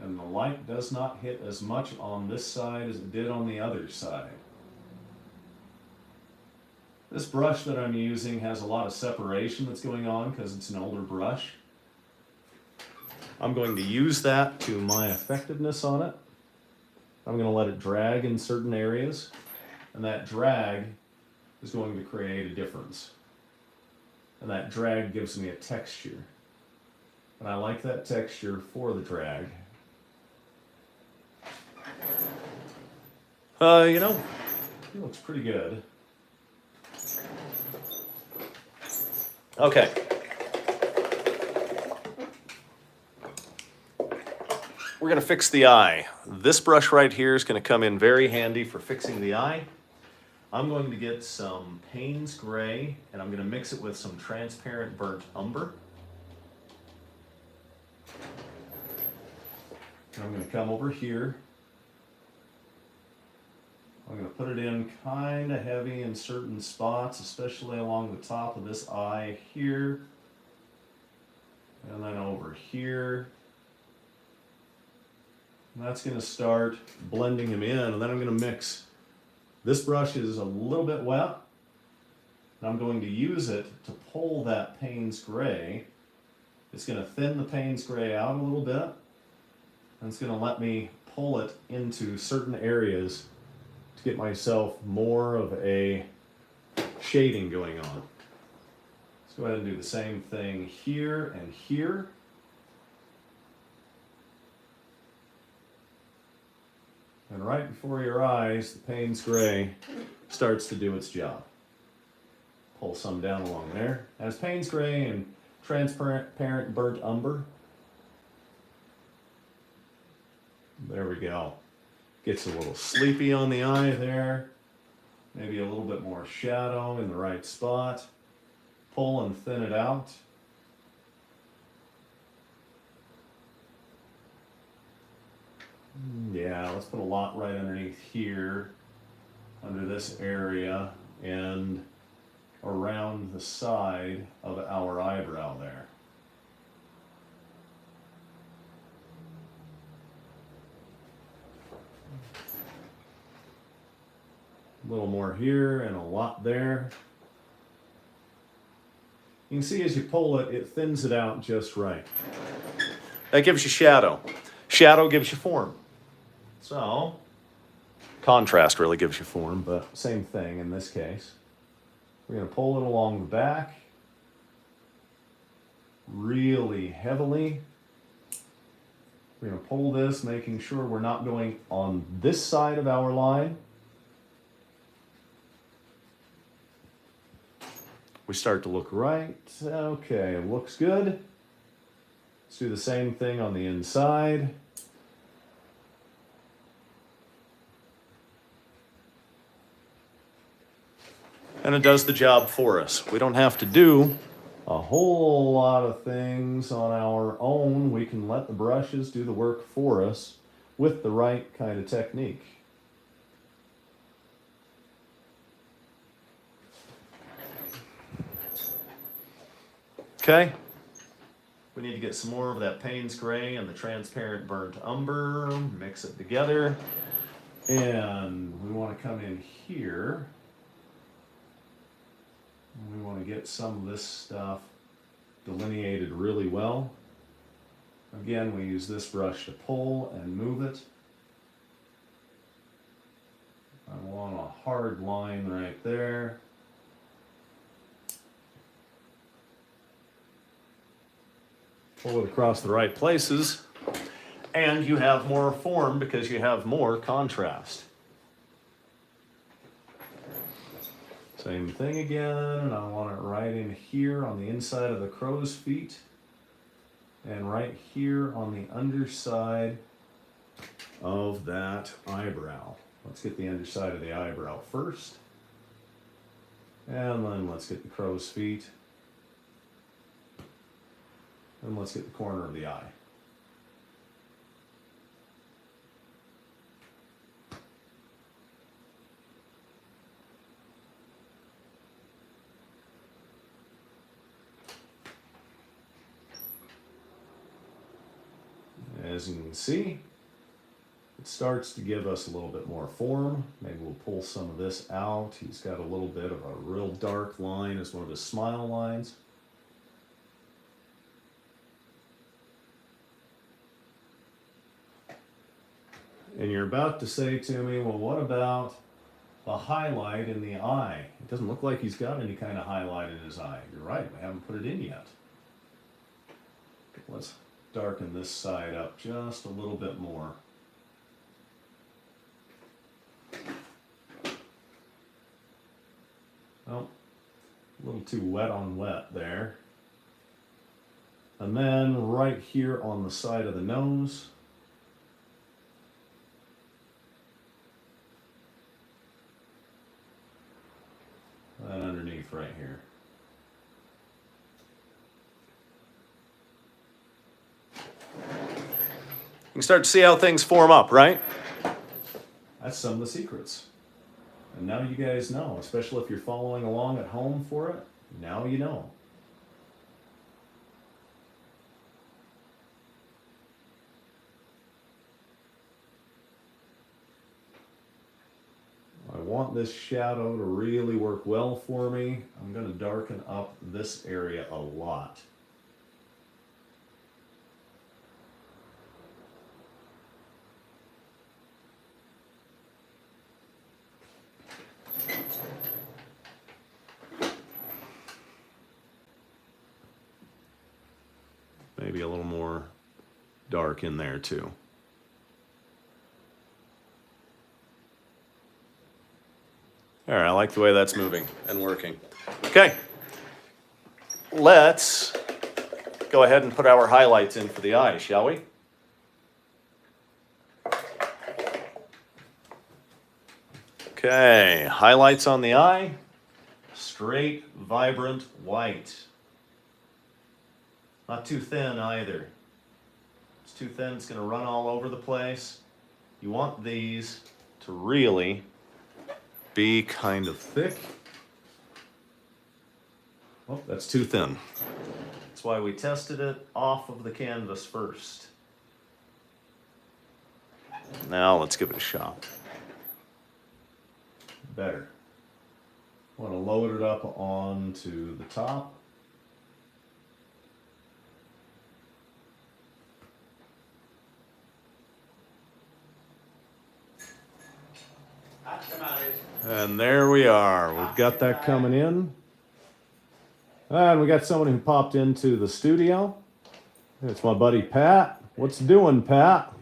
And the light does not hit as much on this side as it did on the other side. This brush that I'm using has a lot of separation that's going on because it's an older brush. I'm going to use that to my effectiveness on it. I'm going to let it drag in certain areas, and that drag is going to create a difference. And that drag gives me a texture. And I like that texture for the drag. You know, it looks pretty good. Okay. We're going to fix the eye. This brush right here is going to come in very handy for fixing the eye. I'm going to get some Payne's Gray, and I'm going to mix it with some transparent burnt umber. And I'm going to come over here. I'm going to put it in kind of heavy in certain spots, especially along the top of this eye here. And then over here. And that's going to start blending him in. And then I'm going to mix. This brush is a little bit wet. And I'm going to use it to pull that Payne's Gray. It's going to thin the Payne's Gray out a little bit. And it's going to let me pull it into certain areas to get myself more of a shading going on. Let's go ahead and do the same thing here and here. And right before your eyes, the Payne's Gray starts to do its job. Pull some down along there. As Payne's Gray and transparent burnt umber. There we go. Gets a little sleepy on the eye there. Maybe a little bit more shadow in the right spot. Pull and thin it out. Yeah, let's put a lot right underneath here, under this area, and around the side of our eyebrow there. A little more here and a lot there. You can see as you pull it, it thins it out just right. That gives you shadow. Shadow gives you form. So, contrast really gives you form, but same thing in this case. We're going to pull it along the back really heavily. We're going to pull this, making sure we're not going on this side of our line. We start to look right. Okay, looks good. Let's do the same thing on the inside. And it does the job for us. We don't have to do a whole lot of things on our own. We can let the brushes do the work for us with the right kind of technique. Okay. We need to get some more of that Payne's Gray and the transparent burnt umber. Mix it together. And we want to come in here. We want to get some of this stuff delineated really well. Again, we use this brush to pull and move it. I want a hard line right there. Pull it across the right places, and you have more form because you have more contrast. Same thing again, and I want it right in here on the inside of the crow's feet, and right here on the underside of that eyebrow. Let's get the underside of the eyebrow first, and then let's get the crow's feet, and let's get the corner of the eye. As you can see, it starts to give us a little bit more form. Maybe we'll pull some of this out. He's got a little bit of a real dark line as one of his smile lines. And you're about to say to me, well, what about the highlight in the eye? It doesn't look like he's got any kind of highlight in his eye. You're right, we haven't put it in yet. Let's darken this side up just a little bit more. Oh, a little too wet on wet there. And then right here on the side of the nose. And underneath right here. You can start to see how things form up, right? That's some of the secrets. And now you guys know, especially if you're following along at home for it, now you know. I want this shadow to really work well for me. I'm going to darken up this area a lot. Maybe a little more dark in there too. All right, I like the way that's moving and working. Okay, let's go ahead and put our highlights in for the eye, shall we? Okay, highlights on the eye. Straight, vibrant white. Not too thin either. It's too thin, it's going to run all over the place. You want these to really be kind of thick. Oh, that's too thin. That's why we tested it off of the canvas first. Now let's give it a shot. Better. Want to load it up onto the top. And there we are. We've got that coming in. And we got someone who popped into the studio. It's my buddy Pat. What's doing, Pat?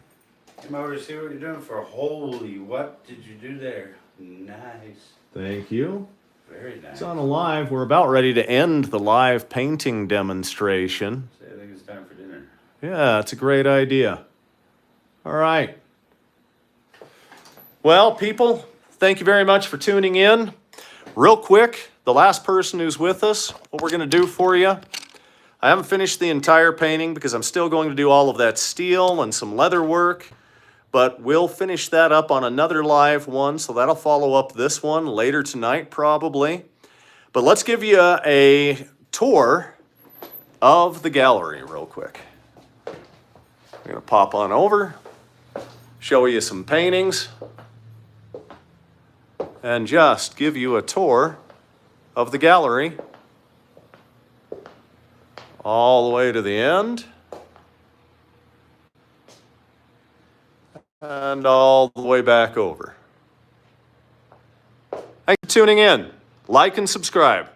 Come over to see what you're doing for holy, what did you do there? Nice. Thank you. Very nice. It's on a live. We're about ready to end the live painting demonstration. So I think it's time for dinner. Yeah, it's a great idea. All right. Well, people, thank you very much for tuning in. Real quick, the last person who's with us, what we're going to do for you. I haven't finished the entire painting because I'm still going to do all of that steel and some leather work. But we'll finish that up on another live one, so that'll follow up this one later tonight probably. But let's give you a tour of the gallery real quick. I'm going to pop on over, show you some paintings, and just give you a tour of the gallery all the way to the end. And all the way back over. Thanks for tuning in. Like and subscribe.